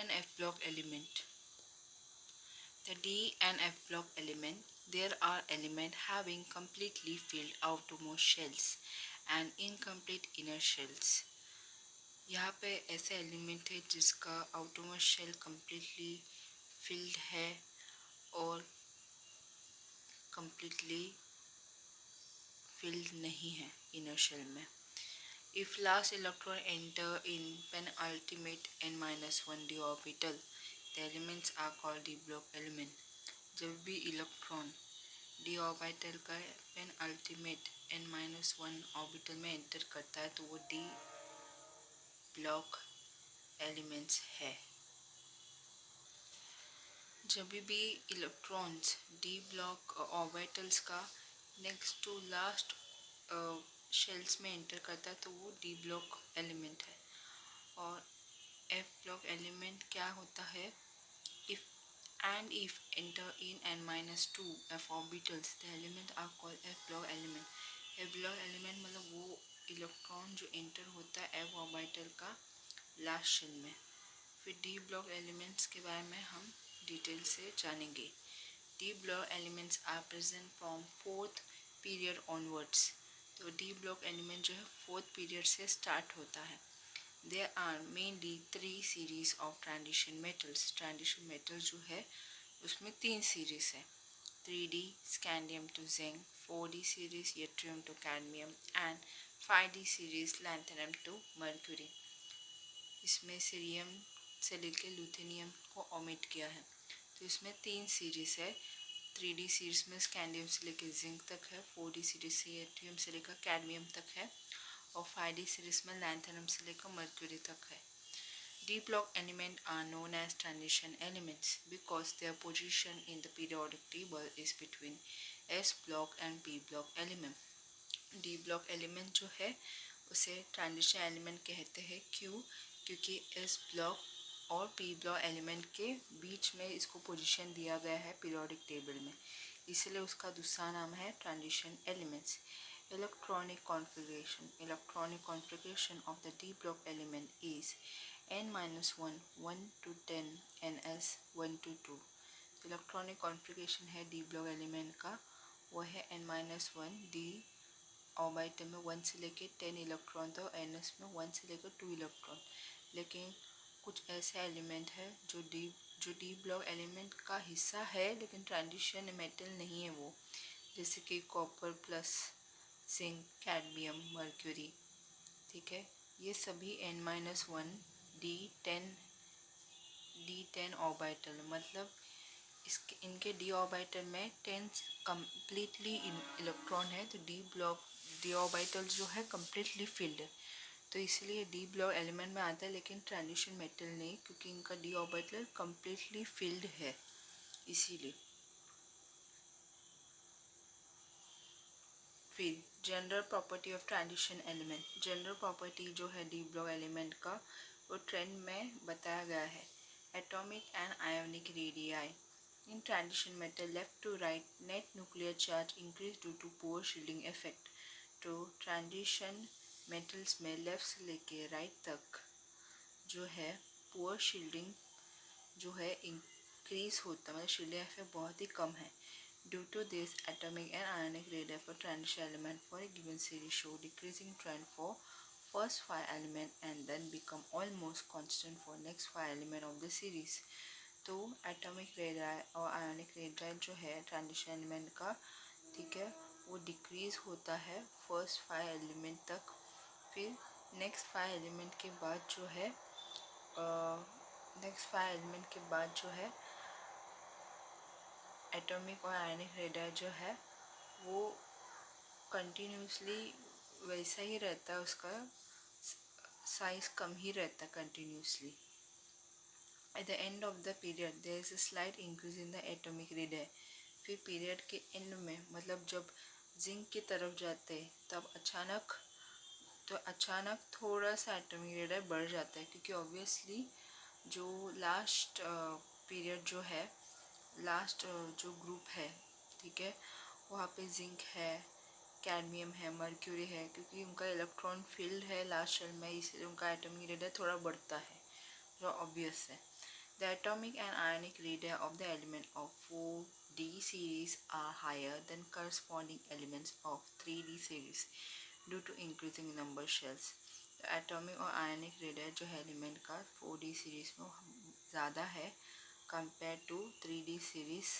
and F block element. The D and F block element, there are elements having completely filled outermost shells and incomplete inner shells. यहाँ पे ऐसे element है जिसका outermost shell completely filled है और completely filled नहीं है inner shell में. If last electron enter in penultimate n-1 d orbital, the elements are called d block element. जब भी इलेक्ट्रॉन d ऑर्बिटल का पेनअल्टीमेट n-1 ऑर्बिटल में एंटर करता है तो वो d ब्लॉक एलिमेंट्स है. जब भी इलेक्ट्रॉन्स d ब्लॉक ऑर्बिटल्स का नेक्स्ट टू लास्ट शेल्स में एंटर करता है तो वो d ब्लॉक एलिमेंट है. और f block element क्या होता है? If enter in n-2 f orbitals, the element are called f block element. f block element मतलब वो इलेक्ट्रॉन जो एंटर होता है f ऑर्बिटल का लास्ट शेल में. फिर d block elements के बारे में हम डिटेल से जानेंगे. d block elements are present from fourth period onwards. तो d block element जो है फोर्थ पीरियड से स्टार्ट होता है. There are mainly three series of transition metals. Transition metals जो है उसमें तीन सीरीज है. 3D scandium to zinc, 4D series yttrium to cadmium and 5D series lanthanum to mercury. इसमें सीरियम से लेकर लुथेनियम को ओमिट किया है. तो इसमें तीन सीरीज है. 3D सीरीज में स्कैंडियम से लेकर जिंक तक है. 4D सीरीज से यट्रियम से लेकर कैडमियम तक है और 5D सीरीज में लैंथेनम से लेकर मर्क्यूरी तक है. D block elements are known as transition elements because their position in the periodic table is between S block and P block element. D block element जो है उसे transition element कहते हैं. क्यों? क्योंकि S block और P block element के बीच में इसको पोजीशन दिया गया है पीरियोडिक टेबल में, इसलिए उसका दूसरा नाम है transition elements. Electronic configuration of the D block element is n-1 1 to 10 ns 1 to 2. Electronic configuration है D ब्लॉक एलिमेंट का वो है n-1 D ऑर्बिटल में 1 से लेकर 10 इलेक्ट्रॉन तो ns में 1 से लेकर 2 इलेक्ट्रॉन. लेकिन कुछ ऐसे एलिमेंट है जो D ब्लॉक एलिमेंट का हिस्सा है लेकिन ट्रांजिशन मेटल नहीं है वो, जैसे कि copper plus zinc, cadmium, mercury. ठीक है, ये सभी n-1 D10 ऑर्बिटल मतलब इनके d ऑर्बिटल में 10 कम्प्लीटली इलेक्ट्रॉन है. तो d ऑर्बिटल जो है कम्प्लीटली फिल्ड है, तो इसलिए d ब्लॉक एलिमेंट में आता है लेकिन ट्रांजिशन मेटल नहीं, क्योंकि इनका d ऑर्बिटल कम्प्लीटली फिल्ड है इसीलिए. फिर general property of transition element. General property जो है डी ब्लॉक एलिमेंट का वो ट्रेंड में बताया गया है. Atomic and ionic radii in transition metal left to right net nuclear charge increase due to poor shielding effect. तो ट्रांजिशन मेटल्स में लेफ्ट से लेके राइट तक जो है पुअर शील्डिंग जो है इंक्रीज होता है, मतलब शील्डिंग इफेक्ट बहुत ही कम है. Due to this, atomic and ionic radii for transition element for a given series show decreasing trend for first 5 element and then become almost constant for next 5 element of the series. तो atomic radii और ionic radii जो है transition element का, ठीक है, वो decrease होता है फर्स्ट 5 एलिमेंट तक. फिर नेक्स्ट 5 एलिमेंट के बाद जो है एटॉमिक और आयनिक रेडाई जो है वो कंटिन्यूसली वैसा ही रहता है, उसका साइज कम ही रहता है continuously. At the end of the period there is a slight increase in the atomic radii. फिर पीरियड के एंड में मतलब जब जिंक की तरफ जाते हैं तब अचानक थोड़ा सा एटॉमिक रेडाई बढ़ जाता है, क्योंकि ऑब्वियसली जो लास्ट पीरियड जो है लास्ट जो ग्रुप है, ठीक है, वहाँ पे जिंक है, कैडमियम है, मर्क्यूरी है, क्योंकि उनका इलेक्ट्रॉन फील्ड है लास्ट शेल में, इसलिए उनका एटॉमिक रेडियस थोड़ा बढ़ता है. जो ऑब्वियस है। The atomic and ionic radii of the element of 4D series are higher than corresponding elements of 3D series due to increasing number shells. तो एटॉमिक और आयनिक रेडियस जो है एलिमेंट का 4D सीरीज में ज़्यादा है compare to 3D series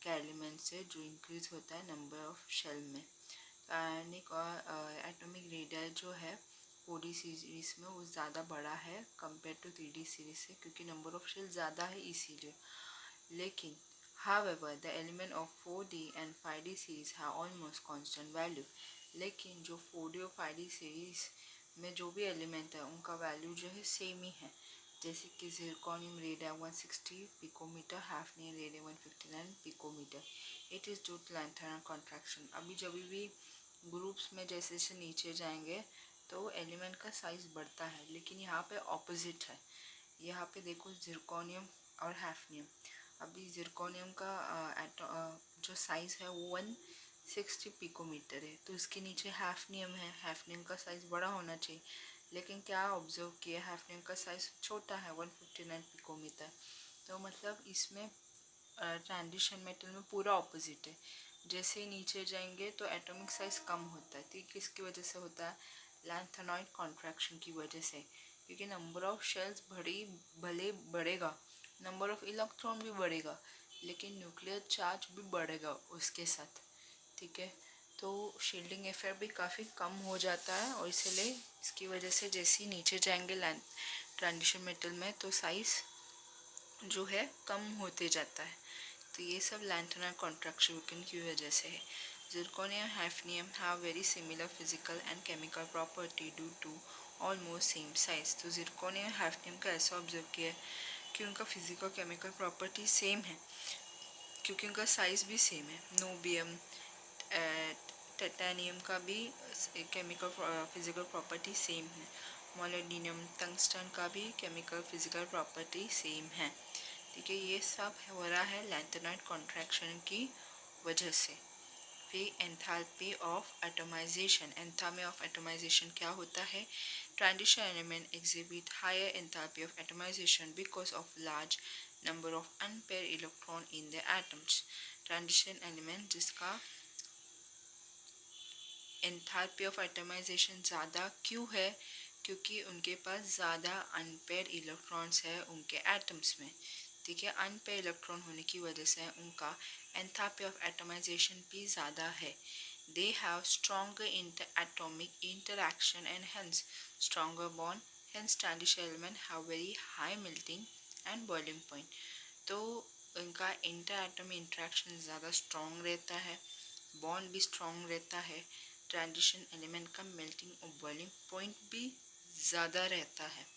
के element से जो इंक्रीज होता है नंबर ऑफ शेल में। आयनिक और एटॉमिक रेडियस जो है 4D सीरीज में वो ज़्यादा बड़ा है कंपेयर टू 3D सीरीज से, क्योंकि नंबर ऑफ शेल ज़्यादा है इसीलिए। लेकिन however the element of 4D and 5D series have almost constant value। लेकिन जो 4D और 5D सीरीज में जो भी एलिमेंट है उनका वैल्यू जो है सेम ही है, जैसे कि zirconium radius 160 picometer, hafnium radius 159 picometer. It is due to lanthanoid contraction. अभी जब भी ग्रुप्स में जैसे जैसे नीचे जाएंगे तो एलिमेंट का साइज बढ़ता है, लेकिन यहाँ पे ऑपोजिट है। यहाँ पे देखो जिरकोनियम और हैफनियम, अभी जिरकोनियम का जो साइज है वो 160 पिकोमीटर है, तो इसके नीचे हैफनियम है। हैफनियम का साइज बड़ा होना चाहिए, लेकिन क्या ऑब्जर्व किया, हैफनियम का साइज छोटा है 159 पिकोमीटर। तो मतलब इसमें ट्रांजिशन मेटल में पूरा ऑपोजिट है। जैसे ही नीचे जाएंगे तो एटॉमिक साइज कम होता है, तो किसकी वजह से होता है, लैंथेनॉइड कॉन्ट्रैक्शन की वजह से, क्योंकि नंबर ऑफ शेल्स भले बढ़ेगा, नंबर ऑफ इलेक्ट्रॉन भी बढ़ेगा, लेकिन न्यूक्लियर चार्ज भी बढ़ेगा उसके साथ। ठीक है, तो शील्डिंग इफेक्ट भी काफ़ी कम हो जाता है, और इसलिए इसकी वजह से जैसे ही नीचे जाएंगे ट्रांजिशन मेटल में तो साइज जो है कम होते जाता है। तो ये सब लैंथेनॉइड कॉन्ट्रैक्शन की वजह से है। Zirconium hafnium have very similar physical and chemical property due to almost same size। तो zirconium hafnium का ऐसा ऑब्जर्व किया कि उनका फिजिकल केमिकल प्रॉपर्टी सेम है, क्योंकि उनका साइज भी सेम है। नोबियम, टाइटेनियम का भी केमिकल फिजिकल प्रॉपर्टी सेम है। मोलिब्डेनम, टंगस्टन का भी केमिकल फिजिकल प्रॉपर्टी सेम है। ठीक है, ये सब हो रहा है लैंथेनॉइड कॉन्ट्रैक्शन की वजह से। फिर enthalpy of atomization. Enthalpy of atomization क्या होता है, transition element exhibit higher enthalpy of atomization because of large number of unpair electron in the atoms. Transition element जिसका एंथैल्पी ऑफ एटमाइजेशन ज़्यादा क्यों है, क्योंकि उनके पास ज़्यादा अनपेयर इलेक्ट्रॉन्स है उनके एटम्स में। ठीक है, अनपेयर इलेक्ट्रॉन होने की वजह से उनका एंथैल्पी ऑफ एटमाइजेशन भी ज़्यादा है। They have stronger inter atomic interaction and hence stronger bond, hence transition element have very high melting and boiling point. तो उनका इंटर एटॉमिक इंटरैक्शन ज़्यादा स्ट्रॉन्ग रहता है, बॉन्ड भी स्ट्रॉन्ग रहता है, ट्रांजिशन एलिमेंट का मेल्टिंग और बॉइलिंग पॉइंट भी ज़्यादा रहता है।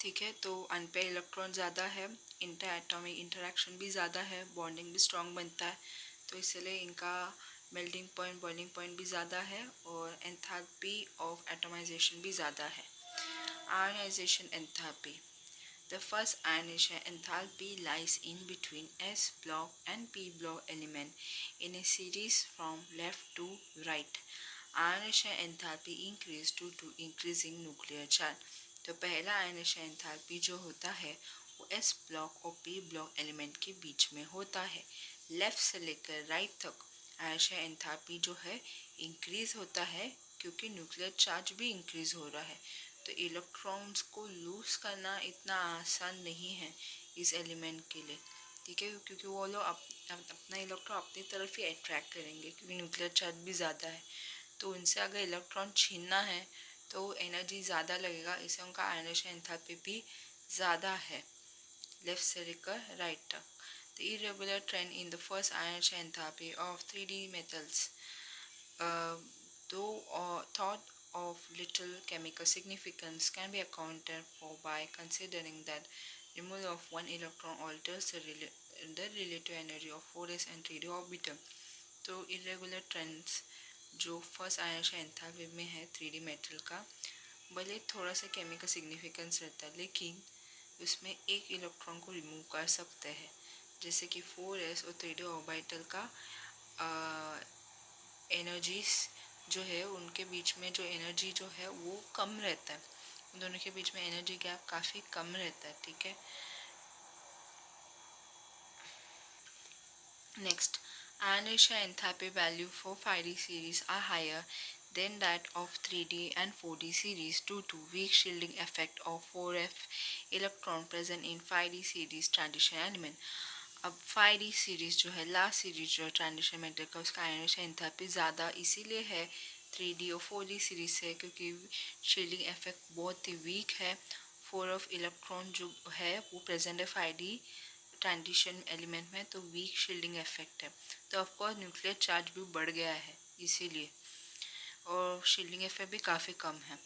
ठीक है, तो अनपेयर इलेक्ट्रॉन ज़्यादा है, इंटर एटॉमिक इंटरेक्शन भी ज़्यादा है, बॉन्डिंग भी स्ट्रॉन्ग बनता है, तो इसलिए इनका मेल्टिंग पॉइंट बॉइलिंग पॉइंट भी ज़्यादा है, और एंथैल्पी ऑफ एटमाइजेशन भी ज़्यादा है। Ionization enthalpy. The first ionization enthalpy lies in between S block and P block element in a series from left to right। Ionization enthalpy increase due to increasing nuclear charge। तो पहला ionization enthalpy जो होता है वो S block और P block element के बीच में होता है। लेफ्ट से लेकर राइट तक ionization enthalpy जो है इंक्रीज होता है, क्योंकि न्यूक्लियर चार्ज भी इंक्रीज हो रहा है। तो इलेक्ट्रॉन्स को लूज करना इतना आसान नहीं है इस एलिमेंट के लिए। ठीक है, क्योंकि वो लोग अपना इलेक्ट्रॉन अपनी तरफ ही अट्रैक्ट करेंगे, क्योंकि न्यूक्लियर चार्ज भी ज़्यादा है, तो उनसे अगर इलेक्ट्रॉन छीनना है तो एनर्जी ज़्यादा लगेगा, इससे उनका आयनाइजेशन एंथैल्पी भी ज़्यादा है लेफ्ट से लेकर राइट तक। The irregular trend in the first ionization enthalpy of 3D metals, though thought of little chemical significance, can be accounted for by considering that removal of one electron alters the relative energy of 4s and 3d orbital। तो irregular trends जो first ionization enthalpy में है 3D metal का, भले थोड़ा सा chemical significance रहता है, लेकिन उसमें एक इलेक्ट्रॉन को रिमूव कर सकते हैं, जैसे कि 4s और 3d ऑर्बिटल का एनर्जीज जो है उनके बीच में जो एनर्जी जो है वो कम रहता है, उन दोनों के बीच में एनर्जी गैप काफ़ी कम रहता है, ठीक है। Next, inertia enthalpy value for 5D series are higher than that of 3D and 4D series due to weak shielding effect of 4f electron present in 5D series transition element. अब 5D series जो है, last series जो है transition metal का, उसका ionisation enthalpy ज़्यादा इसीलिए है 3D और 4D सीरीज से, क्योंकि शील्डिंग इफेक्ट बहुत ही वीक है। 4 ऑफ इलेक्ट्रॉन जो है वो प्रेजेंट है 5D ट्रांजिशन एलिमेंट में, तो वीक शील्डिंग इफेक्ट है, तो ऑफकोर्स न्यूक्लियर चार्ज भी बढ़ गया है इसीलिए, और शील्डिंग इफेक्ट भी काफ़ी कम है।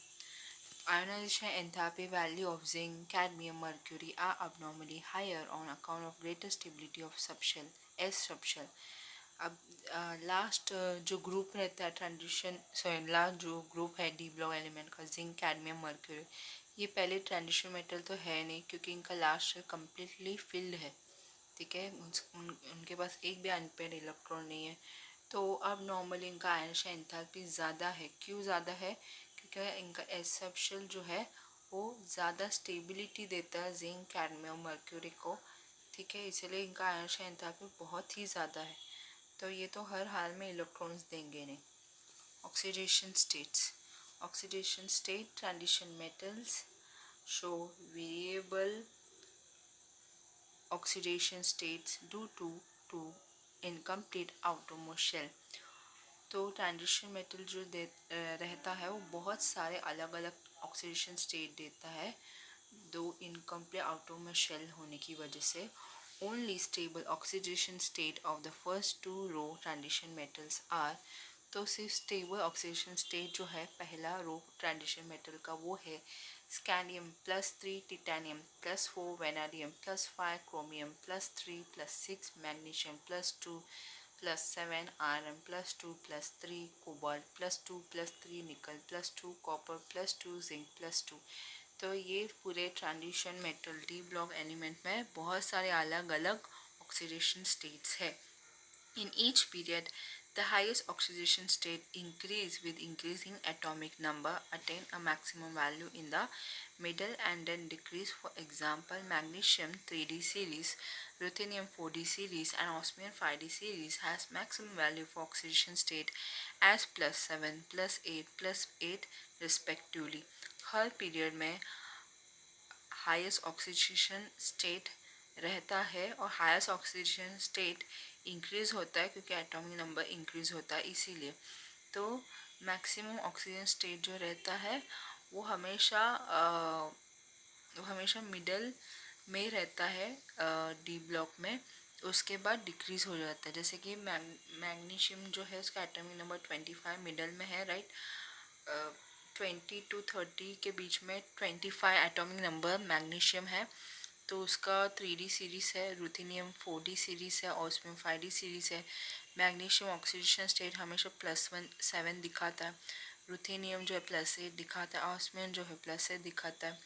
Ionization enthalpy value of zinc, cadmium, mercury are abnormally higher on account of greater stability of subshell, S subshell. अब लास्ट जो ग्रुप रहता है ट्रांजिशन, सॉरी लास्ट जो ग्रुप है डी ब्लॉक एलिमेंट का, जिंक, कैडमियम, मर्क्यूरी, ये पहले transition metal तो है नहीं, क्योंकि इनका लास्ट शेल कम्प्लीटली फिल्ड है, ठीक है। उनके पास एक भी अनपेड इलेक्ट्रॉन नहीं है, तो अब नॉर्मली इनका आयनिक एंथैल्पी ज़्यादा है। क्यों ज़्यादा है? क्योंकि इनका एस सबशेल जो है वो ज़्यादा स्टेबिलिटी देता है जिंक, कैडमियम, मर्क्यूरी को, ठीक है, इसलिए इनका आयनिक एंथैल्पी बहुत ही ज़्यादा है, तो ये तो हर हाल में इलेक्ट्रॉन्स देंगे नहीं। Oxidation states, oxidation state transition metals show variable oxidation states due to incomplete outermost shell। तो ट्रांजिशन मेटल जो रहता है वो बहुत सारे अलग अलग ऑक्सीडेशन स्टेट देता है, दो इनकम्प्लीट outermost शेल होने की वजह से। Only stable oxidation state of the first two row transition metals are, तो सिर्फ स्टेबल ऑक्सीडेशन स्टेट जो है पहला रो ट्रांजिशन मेटल का वो है scandium +3 titanium +4 vanadium +5 chromium +3 +6 magnesium +2 +7 iron +2 +3 cobalt +2 +3 निकल +2 कॉपर +2 जिंक +2। तो ये पूरे transition metal D block element में बहुत सारे अलग अलग ऑक्सीडेशन स्टेट्स है। In each period, the highest oxidation state increase with increasing atomic number attain a maximum value in the middle and then decrease. For example, magnesium 3D series, ruthenium 4D series and osmium 5D series has maximum value for oxidation state as +7, +8, +8 respectively. Her period में highest oxidation state रहता है, और highest oxidation state increase होता है क्योंकि atomic number increase होता है इसीलिए। तो मैक्सिमम ऑक्सीजन स्टेट जो रहता है वो हमेशा मिडल में रहता है डी ब्लॉक में, उसके बाद डिक्रीज हो जाता है। जैसे कि मैग्नीशियम जो है उसका एटॉमिक नंबर 25 मिडल में है, राइट, 20 to 30 के बीच में 25 एटॉमिक नंबर मैग्नीशियम है, तो उसका 3D सीरीज है, रुथेनियम 4D सीरीज है, ऑस्मियम 5D सीरीज है। मैग्नीशियम ऑक्सीडेशन स्टेट हमेशा +7 दिखाता है, रुथेनियम जो है +8 दिखाता है, ऑस्मियम जो है +8 दिखाता है।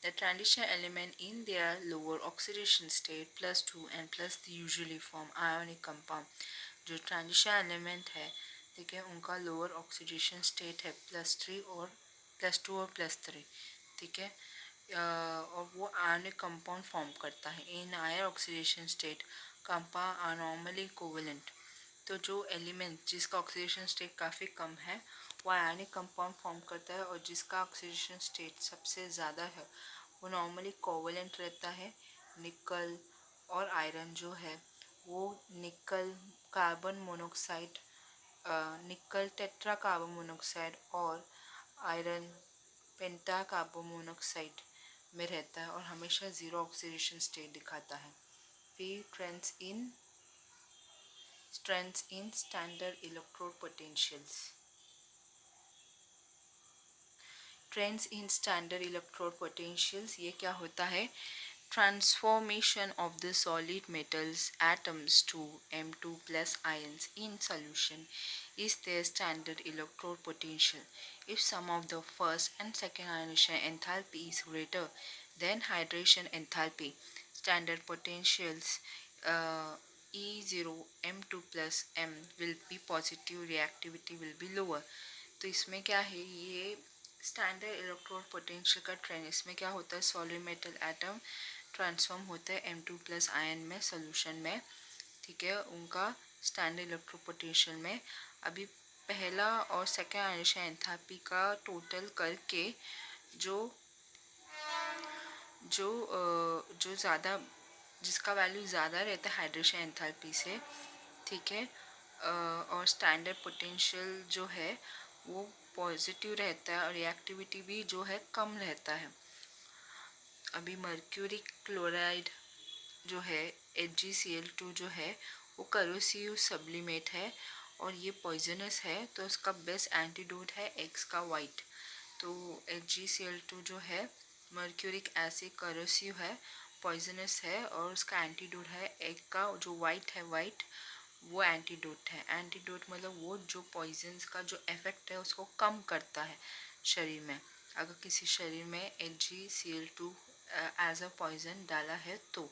The transition element in their lower oxidation state +2 and +3 usually form ionic compound। जो ट्रांजिशन एलिमेंट है, ठीक है, उनका लोअर ऑक्सीडेशन स्टेट है +3 और +2 और +3, ठीक है, और वो आयनिक कंपाउंड फॉर्म करता है। In higher oxidation state compound are normally covalent. तो जो एलिमेंट जिसका ऑक्सीडेशन स्टेट काफ़ी कम है वो आयनिक कंपाउंड फॉर्म करता है, और जिसका ऑक्सीडेशन स्टेट सबसे ज़्यादा है वो नॉर्मली कोवेलेंट रहता है। निकल और आयरन जो है वो निकल कार्बन मोनोक्साइड, निकल टेट्रा कार्बन मोनोक्साइड और आयरन पेंटा कार्बन मोनोक्साइड में रहता है, और हमेशा ज़ीरो ऑक्सीडेशन स्टेट दिखाता है। फिर strengths in standard electrode potentials। Trends in standard electrode potentials, ये क्या होता है? Transformation of the solid metals atoms to M2 plus ions in solution is their standard electrode potential. If sum of the first and second ionization enthalpy is greater than hydration enthalpy, standard potentials E0 M2 plus M will be positive, reactivity will be lower. तो इसमें क्या है, ये standard electrode potential का trend. इसमें क्या होता है, सॉलिड मेटल एटम ट्रांसफॉर्म होता है M2 प्लस आयन में सोल्यूशन में, ठीक है, उनका स्टैंडर्ड इलेक्ट्रोड पोटेंशियल में। अभी पहला और सेकेंड आयनिशन एंथैल्पी का टोटल करके जो जो जो ज़्यादा, जिसका वैल्यू ज़्यादा रहता है हाइड्रेशन एंथैल्पी से, ठीक है, और स्टैंडर्ड पोटेंशियल जो है वो पॉजिटिव रहता है और रिएक्टिविटी भी जो है कम रहता है। अभी मर्क्यूरी क्लोराइड जो है HgCl2 जो है वो करोसिव सब्लिमेट है और ये पॉइजनस है, तो उसका बेस्ट एंटीडोट है एक्स का वाइट। तो HgCl2 जो है मर्क्यूरिक एसिड करोसिव है, पॉइजनस है, और उसका एंटीडोट है एग का जो वाइट है, वाइट वो एंटीडोट है। एंटीडोट मतलब वो जो पॉइजन्स का जो इफेक्ट है उसको कम करता है शरीर में। अगर किसी शरीर में HgCl2 एज अ पॉइजन डाला है तो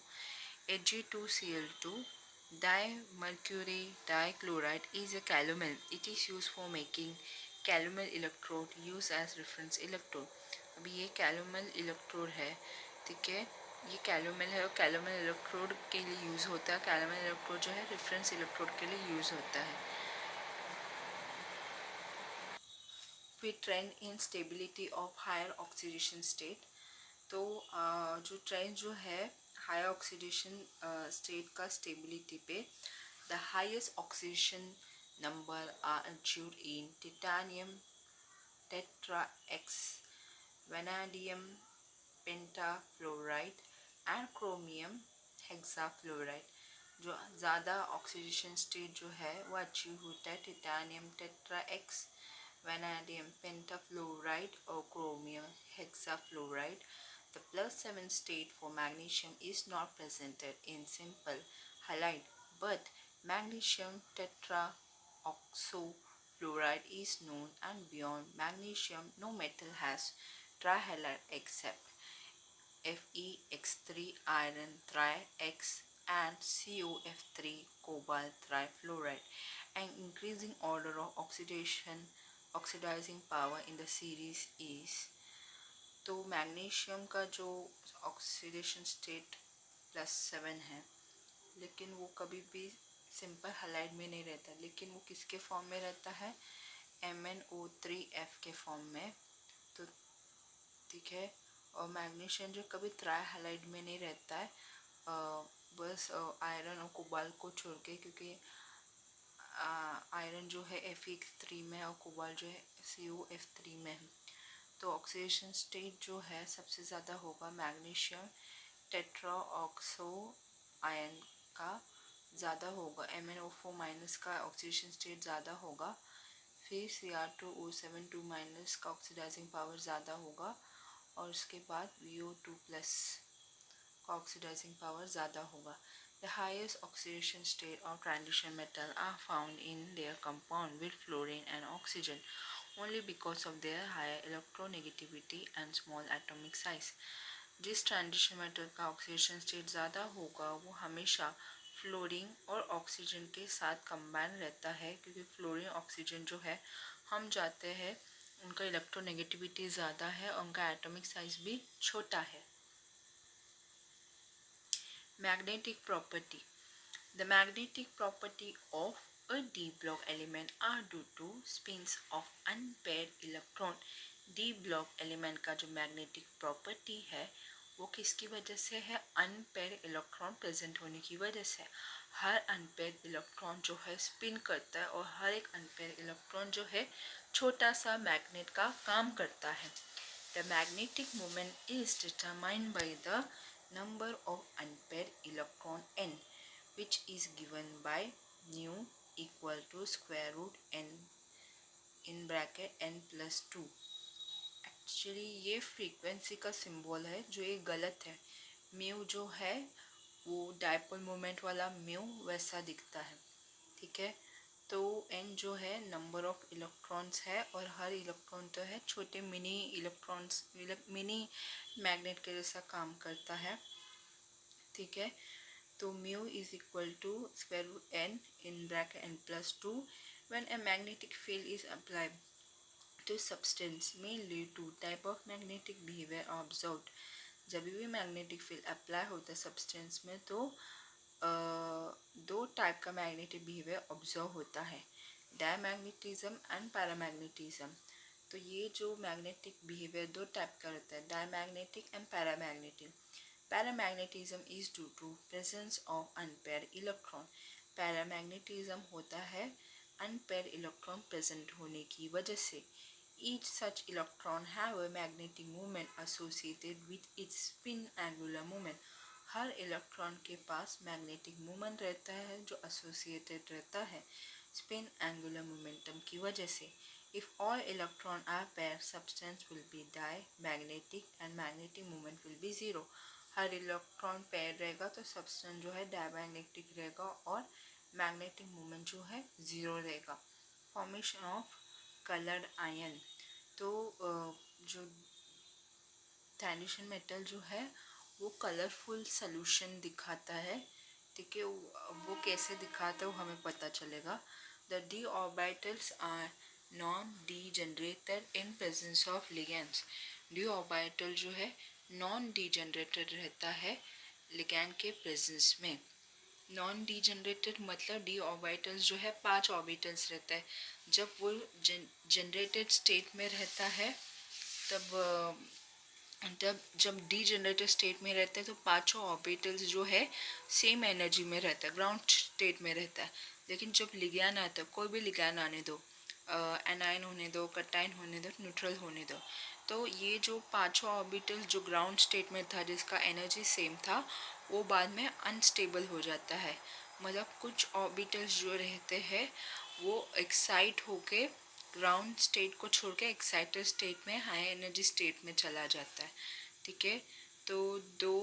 Ag2Cl2 dimercury dichloride is a calomel. It is used for making calomel electrode used as reference electrode। अभी ये calomel electrode है, ठीक है, ये कैलोमेल है और कैलोमेल इलेक्ट्रोड के लिए यूज़ होता है। कैलोमेल इलेक्ट्रोड जो है रेफरेंस इलेक्ट्रोड के लिए यूज़ होता है। फिर trend in stability of higher oxidation state. तो जो ट्रेंड जो है हायर ऑक्सीडेशन स्टेट का स्टेबिलिटी पे, the highest oxidation number are achieved in titanium tetra X, vanadium pentafluoride and chromium hexafluoride. जो ज़्यादा ऑक्सीडेशन स्टेट जो है वो अचीव होता है टिटानियम टेट्रा एक्स, वेनाडियम पेंटाफ्लोराइड और chromium hexafluoride. The +7 state for magnesium is not presented in simple halide, but magnesium tetraoxofluoride is known, and beyond magnesium no metal has trihalide except FeX3 iron tri-X and COF3 cobalt trifluoride. An increasing order of oxidizing power in the series is। तो magnesium का जो oxidation state +7 है, लेकिन वो कभी भी simple halide में नहीं रहता, लेकिन वो किसके फॉर्म में रहता है, MnO3F के फॉर्म में। तो ठीक है, और मैग्नीशियम जो कभी ट्राई हैलाइड में नहीं रहता है, बस आयरन और कोबाल्ट को छोड़ के, क्योंकि आयरन जो है Fe3 में और कोबाल्ट जो है COF3 में है। तो ऑक्सीडेशन स्टेट जो है सबसे ज़्यादा होगा मैग्नीशियम टेट्राऑक्सो आयन का ज़्यादा होगा, MnO4- का ऑक्सीडेशन स्टेट ज़्यादा होगा। फिर Cr2O7 2- का ऑक्सीडाइजिंग पावर ज़्यादा होगा, और उसके बाद VO2+ का ऑक्सीडाइजिंग पावर ज़्यादा होगा। The highest oxidation state of transition metal are found in their compound with fluorine and oxygen only because of their higher electronegativity and small atomic size। जिस transition metal का oxidation state ज़्यादा होगा वो हमेशा fluorine और oxygen के साथ combine रहता है, क्योंकि फ्लोरीन ऑक्सीजन जो है हम जाते हैं उनका इलेक्ट्रोनेगेटिविटी ज़्यादा है और उनका एटॉमिक साइज भी छोटा है। Magnetic property. The magnetic property of a d block element are due to spins of unpaired electron। d block element का जो magnetic property है वो किसकी वजह से है, अनपेयर इलेक्ट्रॉन प्रेजेंट होने की वजह से। हर अनपेयर इलेक्ट्रॉन जो है स्पिन करता है और हर एक अनपेयर इलेक्ट्रॉन जो है छोटा सा मैग्नेट का काम करता है। The magnetic moment is determined by the number of unpaired electron n, which is given by nu equal to square root n in bracket n+2। Actually ये फ्रीक्वेंसी का सिंबल है जो ये गलत है। म्यू जो है वो डायपोल मोमेंट वाला म्यू वैसा दिखता है, ठीक है। तो एन जो है नंबर ऑफ इलेक्ट्रॉन्स है और हर इलेक्ट्रॉन तो है छोटे मिनी इलेक्ट्रॉन्स, मिनी मैग्नेट के जैसा काम करता है, ठीक है। तो mu is equal to square root n in bracket n plus two when a magnetic field is applied to substance may lead to type of magnetic behavior observed. जब भी मैग्नेटिक फील्ड अप्लाई होता है substance में तो दो type का magnetic behaviour observe होता है, डायमैग्नेटिज्म एंड पैरामैग्नेटिज्म। तो ये जो मैग्नेटिक बिहेवियर दो टाइप का रहता है, diamagnetic and paramagnetic. Paramagnetism is due to presence of unpair electron. Paramagnetism होता है अनपेयर इलेक्ट्रॉन प्रेजेंट होने की वजह से। Each such electron have a magnetic moment associated with its spin angular moment. Her electron के पास मैग्नेटिक मोमेंट रहता है जो एसोसिएटेड रहता है स्पिन एंगुलर मोमेंटम की वजह से। If all electron are pair substance will be diamagnetic and magnetic moment will be zero. हर इलेक्ट्रॉन पेयर रहेगा तो सब्सटेंस जो है डायमैग्नेटिक रहेगा और मैग्नेटिक मोमेंट जो है जीरो रहेगा। Formation of coloured ion. तो जो ट्रांजिशन मेटल जो है वो कलरफुल सॉल्यूशन दिखाता है, ठीक है। वो कैसे दिखाता है वो हमें पता चलेगा। The d orbitals are non degenerated in presence of ligands. D orbital जो है नॉन डीजेनरेटेड रहता है लिगेंड के प्रेजेंस में। नॉन डीजेनरेटेड मतलब डी ऑर्बिटल्स जो है 5 ऑर्बिटल्स रहता है। जब वो जनरेटेड स्टेट में रहता है तब जब डीजेनरेटेड स्टेट में रहता है तो पांचों ऑर्बिटल्स जो है सेम एनर्जी में रहता है, ग्राउंड स्टेट में रहता है। लेकिन जब लिगैंड आता है, कोई भी लिगैंड आने दो, एनाइन होने दो, कटाइन होने दो, न्यूट्रल होने दो, तो ये जो पांचों ऑर्बिटल्स जो ग्राउंड स्टेट में था जिसका एनर्जी सेम था वो बाद में अनस्टेबल हो जाता है। मतलब कुछ ऑर्बिटल्स जो रहते हैं वो एक्साइट होके ग्राउंड स्टेट को छोड़ के एक्साइटेड स्टेट में हाई एनर्जी स्टेट में चला जाता है, ठीक है। तो दो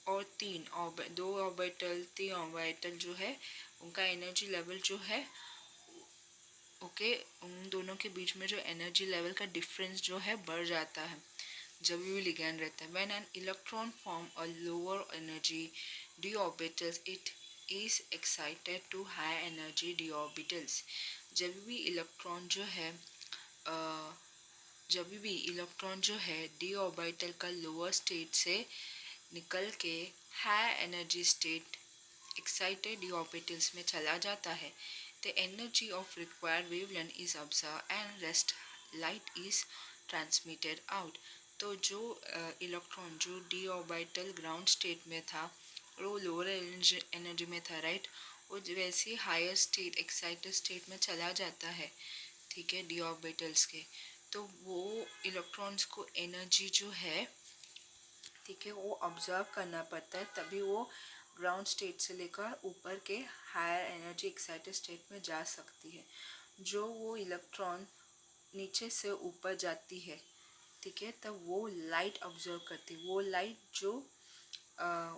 ऑर्बिटल 3 ऑर्बिटल जो है उनका एनर्जी लेवल जो है ओके उन दोनों के बीच में जो एनर्जी लेवल का डिफरेंस जो है बढ़ जाता है जब भी लिगैंड रहता है। When an electron form a lower energy d orbitals it is excited to high energy d orbitals. जब भी इलेक्ट्रॉन जो है डी ऑर्बिटल का लोअर स्टेट से निकल के high energy state excited d orbitals में चला जाता है। The energy of required wavelength is observe and rest light is transmitted out. तो जो इलेक्ट्रॉन जो डी ऑर्बिटल ग्राउंड स्टेट में था और वो लोअर एनर्जी में था, राइट, वो वैसे ही हायर स्टेट एक्साइटेड स्टेट में चला जाता है, ठीक है, डी ऑर्बिटल्स के। तो वो इलेक्ट्रॉन्स को एनर्जी जो है, ठीक है, वो ऑब्जर्व करना पड़ता है तभी वो ग्राउंड स्टेट से लेकर ऊपर के हायर एनर्जी एक्साइटेड स्टेट में जा सकती है। जो वो इलेक्ट्रॉन नीचे से ऊपर जाती है, ठीक है, तब वो लाइट ऑब्जर्व करती है।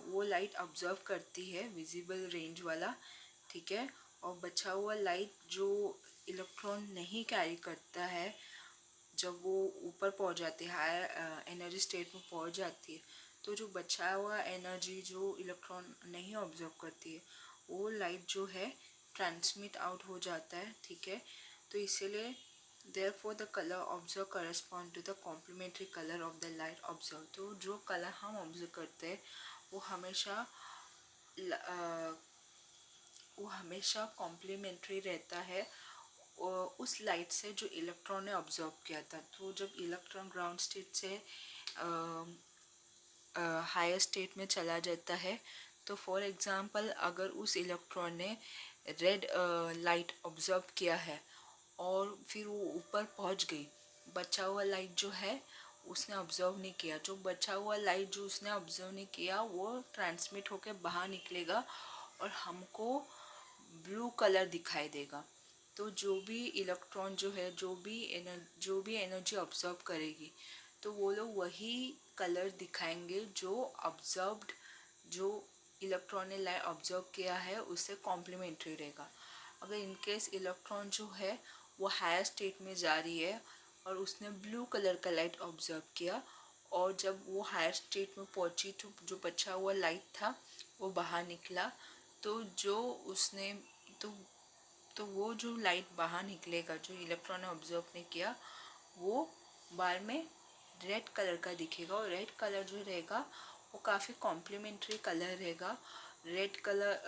वो लाइट ऑब्जर्व करती है विजिबल रेंज वाला, ठीक है, और बचा हुआ लाइट जो इलेक्ट्रॉन नहीं कैरी करता है जब वो ऊपर पहुंच जाती है हायर एनर्जी स्टेट में पहुंच जाती है, तो जो बचा हुआ एनर्जी जो इलेक्ट्रॉन नहीं ऑब्जर्व करती है वो लाइट जो है ट्रांसमिट आउट हो जाता है, ठीक है। तो इसीलिए therefore the color observed correspond to the complementary color of the light observed। तो जो कलर हम ऑब्जर्व करते हैं वो हमेशा कॉम्प्लीमेंट्री रहता है उस लाइट से जो इलेक्ट्रॉन ने ऑब्जर्व किया था। तो जब इलेक्ट्रॉन ग्राउंड स्टेट से हायर स्टेट में चला जाता है तो फॉर एग्जांपल अगर उस इलेक्ट्रॉन ने रेड लाइट ऑब्जर्व किया है और फिर वो ऊपर पहुंच गई, बचा हुआ लाइट जो है उसने ऑब्जर्व नहीं किया, जो बचा हुआ लाइट जो उसने ऑब्जर्व नहीं किया वो ट्रांसमिट होकर बाहर निकलेगा और हमको ब्लू कलर दिखाई देगा। तो जो भी इलेक्ट्रॉन जो है जो भी एनर्जी ऑब्जर्व करेगी तो वो लोग वही कलर दिखाएंगे जो इलेक्ट्रॉन ने लाइट ऑब्जर्व किया है उससे कॉम्प्लीमेंट्री रहेगा। अगर इनकेस इलेक्ट्रॉन जो है वो हायर स्टेट में जा रही है और उसने ब्लू कलर का लाइट ऑब्जर्व किया और जब वो हायर स्टेट में पहुंची तो जो बचा हुआ लाइट था वो बाहर निकला, तो जो उसने तो तो वो जो लाइट बाहर निकलेगा, जो इलेक्ट्रॉन ने ऑब्जर्व ने किया, वो बार में रेड कलर का दिखेगा। और रेड कलर जो रहेगा वो काफ़ी कॉम्प्लीमेंट्री कलर रहेगा red colour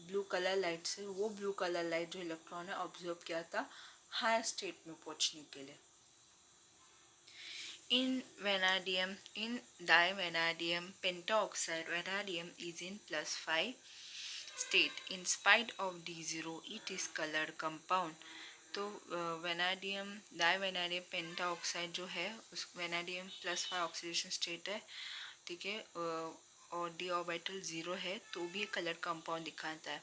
blue colour light से। वो ब्लू कलर लाइट जो इलेक्ट्रॉन ने ऑब्जर्व किया था हायर स्टेट में पहुंचने के लिए। In divanadium pentaoxide, vanadium is in +5 state. In spite of D0, it is colored compound. तो वेनाडियम डाईवेनाडियम पेंटाऑक्साइड जो है उस वेनाडियम +5 ऑक्सीडेशन स्टेट है, ठीक है, और डी ऑर्बिटल 0 है तो भी कलर कंपाउंड दिखाता है।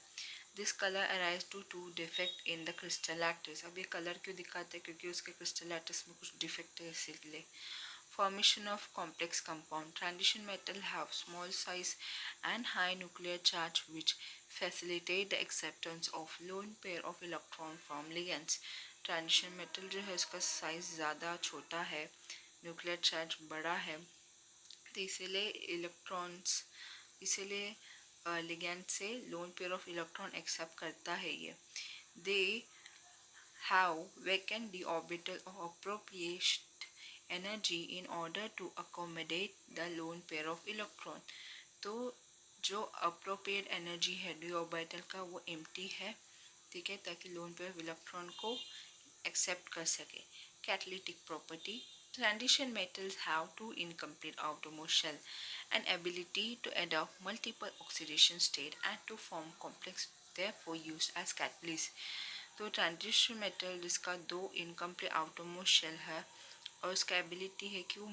This colour arise to defect in the crystal lattice. अब ये कलर क्यों दिखाता है? क्योंकि उसके क्रिस्टल लैटिस में कुछ डिफेक्ट है, इसीलिए। Formation of complex compound. Transition metal have small size and high nuclear charge which facilitate the acceptance of lone pair of electron from ligands. Transition metal जो है उसका साइज ज़्यादा छोटा है, न्यूक्लियर चार्ज बड़ा है, तो इसीलिए लिगेंड से lone pair of electron accept करता है ये। They have vacant d orbital of appropriate energy in order to accommodate the lone pair of electron। तो जो अप्रोप्रिएट एनर्जी है डी ऑर्बिटल का वो एम्प्टी है, ठीक है, ताकि लोन पेयर ऑफ इलेक्ट्रॉन को एक्सेप्ट कर सके। Catalytic property. Transition metals have two incomplete outermost shell, an ability to adopt multiple oxidation state and to form complex, therefore used as catalyst। तो ट्रांजिशन मेटल जिसका दो incomplete outermost shell है और उसका ability है कि वो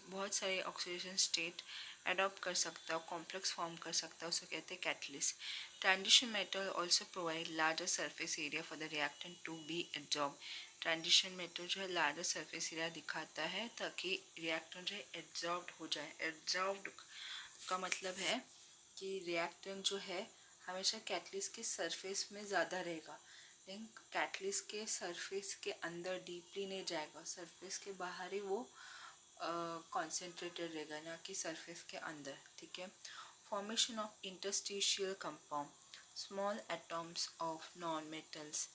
बहुत सारे ऑक्सीडेशन स्टेट अडॉप्ट कर सकता है, कॉम्प्लेक्स फॉर्म कर सकता है, उसे कहते हैं catalyst. Transition metal also provide larger surface area for the reactant to be absorb. Transition metal जो है लार्जर सरफेस एरिया दिखाता है ताकि रिएक्टेंट जो है एब्जॉर्ब हो जाए। एब्जॉर्ब का मतलब है कि रिएक्टेंट जो है हमेशा कैटलिस्ट के सरफेस में ज़्यादा रहेगा, लेकिन कैटलिस्ट के सरफेस के अंदर डीपली नहीं जाएगा, सरफेस के बाहर ही वो कॉन्सेंट्रेटेड रहेगा, ना कि सरफेस के अंदर, ठीक है। Formation of interstitial compound. Small atoms of non metals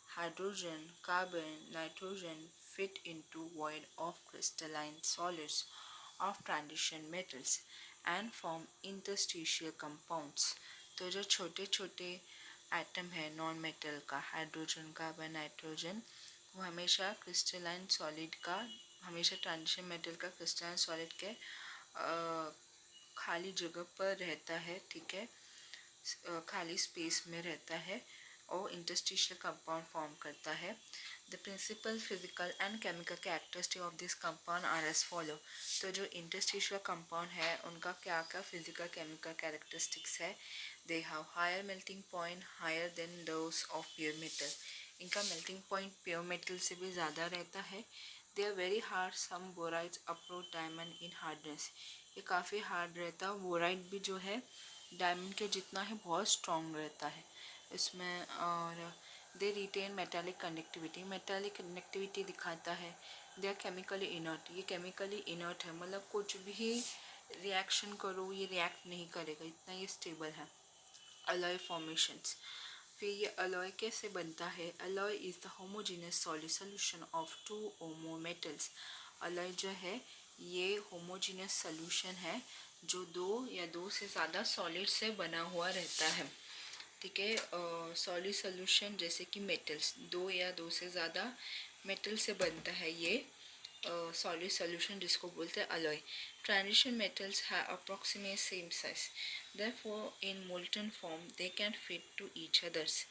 hydrogen, carbon, nitrogen fit into void of crystalline solids of transition metals and form interstitial compounds। तो जो छोटे छोटे एटम है नॉन मेटल का, हाइड्रोजन, कार्बन, नाइट्रोजन, वो हमेशा crystalline solid का, हमेशा ट्रांजिशन मेटल का क्रिस्टलाइन सॉलिड के खाली जगह पर रहता है, ठीक है, खाली स्पेस में रहता है और इंटरस्टिशियल कंपाउंड फॉर्म करता है। The principal physical and chemical characteristic of this compound are as follow. तो जो इंटरस्टिशियल कंपाउंड है उनका क्या क्या फिजिकल केमिकल कैरेक्टरिस्टिक्स है? They have higher melting point higher than those of pure metal. इनका मेल्टिंग पॉइंट प्योर मेटल से भी ज़्यादा रहता है। They are very hard, some borides approach diamond in hardness. ये काफ़ी हार्ड रहता है। बोराइड भी जो है डायमंड के जितना ही बहुत स्ट्रॉन्ग रहता है इसमें। और they retain metallic conductivity, metallic conductivity दिखाता है। दे आर केमिकली इनर्ट, ये केमिकली इनर्ट है, मतलब कुछ भी रिएक्शन करो ये रिएक्ट नहीं करेगा, इतना ये स्टेबल है। Alloy formations. फिर ये अलॉय कैसे बनता है? Alloy is the homogeneous solid solution of two और मोर मेटल्स। अलॉय जो है ये होमोजेनियस सोल्यूशन है जो दो या दो से ज़्यादा सॉलिड से बना हुआ रहता है, ठीक है। सॉलिड सोल्यूशन जैसे कि मेटल्स, दो या दो से ज़्यादा मेटल से बनता है ये सॉलिड सोल्यूशन, जिसको बोलते हैं alloy. Transition metals have approximate same size, therefore in molten form they can fit to each others.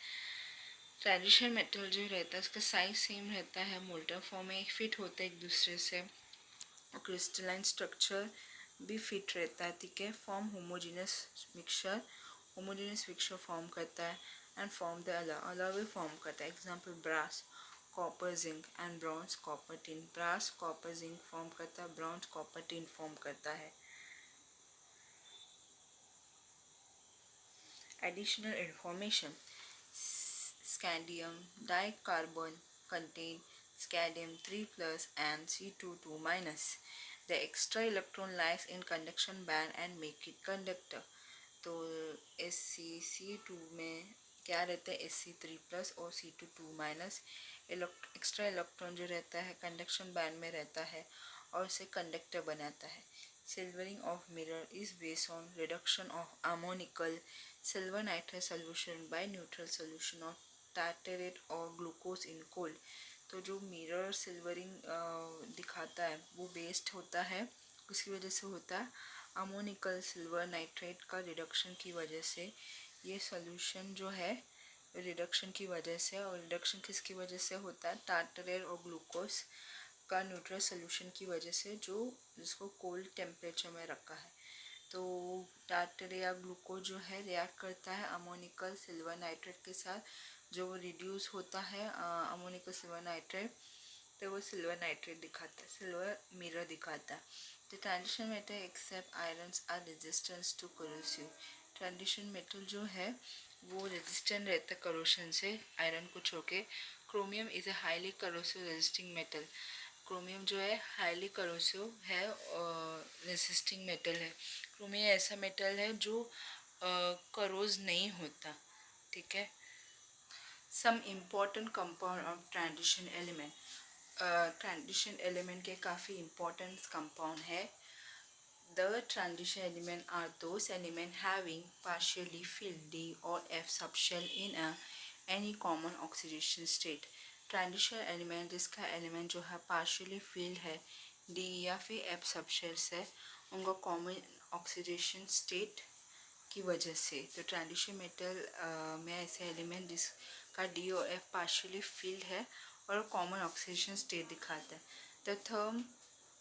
Transition metal जो रहता है उसका साइज सेम रहता है, मोल्टन फॉर्म में फिट होता है एक दूसरे से, और क्रिस्टलाइन स्ट्रक्चर भी फिट रहता है, ठीक है। फॉर्म होमोजेनियस मिक्सचर फॉर्म करता है एंड फॉर्म द अलॉय भी फॉर्म करता है। Example brass, copper, zinc and bronze, copper, tin. Brass copper zinc form करता है, ब्रॉन्ज कॉपर टिन फॉर्म करता है। Additional information. Scandium dicarbon contain scandium 3 plus and C22 minus. The extra electron lies in conduction band and make it conductor. तो SC2 में क्या रहता है, SC3+ और C2 2-। एक्स्ट्रा इलेक्ट्रॉन जो रहता है कंडक्शन बैंड में रहता है और उसे कंडक्टर बनाता है। Silvering of mirror is based on reduction of ammoniacal silver nitrate solution bye neutral solution of tartrate और ग्लूकोज इन कोल्ड। तो जो मिरर सिल्वरिंग दिखाता है वो बेस्ड होता है, उसकी वजह से होता है अमोनिकल सिल्वर नाइट्रेट का रिडक्शन की वजह से। ये सॉल्यूशन जो है रिडक्शन की वजह से, और रिडक्शन किसकी वजह से होता है, टार्टरेट और ग्लूकोज का न्यूट्रल सोल्यूशन की वजह से, जो जिसको कोल्ड टेम्परेचर में रखा है। तो टार्टरेट या ग्लूकोज जो है रिएक्ट करता है अमोनिकल सिल्वर नाइट्रेट के साथ, जो वो रिड्यूस होता है अमोनिकल सिल्वर नाइट्रेट, तो वो सिल्वर नाइट्रेट दिखाता है, सिल्वर मिरर दिखाता है। The transition metal except irons are resistance to corrosive. Transition metal जो है वो रेजिस्टेंट रहता है करोशन से, आयरन को छोड़ के। Chromium is a highly corrosive resisting metal. Chromium जो है हाईली करोसिव है और रेजिस्टिंग मेटल है। क्रोमियम ऐसा मेटल है जो करोज नहीं होता, ठीक है। Some important compound of transition element. Transition element के काफ़ी इम्पॉर्टेंट कंपाउंड है। The transition element are those elements having partially filled D or F subshell in any common oxidation state. Transition element जिसका element जो है partially field है D या फिर F subshells है, उनका कॉमन ऑक्सीडेशन स्टेट की वजह से। तो ट्रांजिशन मेटल में ऐसे एलिमेंट जिसका डी और एफ पार्शियली फील्ड है और कॉमन ऑक्सीडेशन स्टेट दिखाता है। The term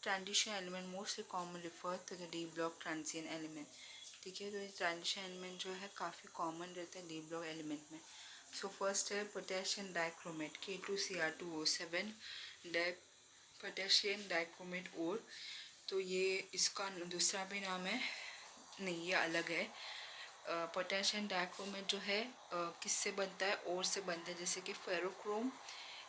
transition element mostly common refer to the d block transition element, ठीक है। तो ये ट्रांजिशन एलिमेंट जो है काफ़ी कॉमन रहता है डी ब्लॉक एलिमेंट में। सो फर्स्ट है potassium dichromate K2Cr2O7 potassium dichromate और। तो ये इसका दूसरा भी नाम है, नहीं ये अलग है। पोटेशियम डाइक्रोमेट जो है किससे बनता है, और से बनता है, जैसे कि फेरोक्रोम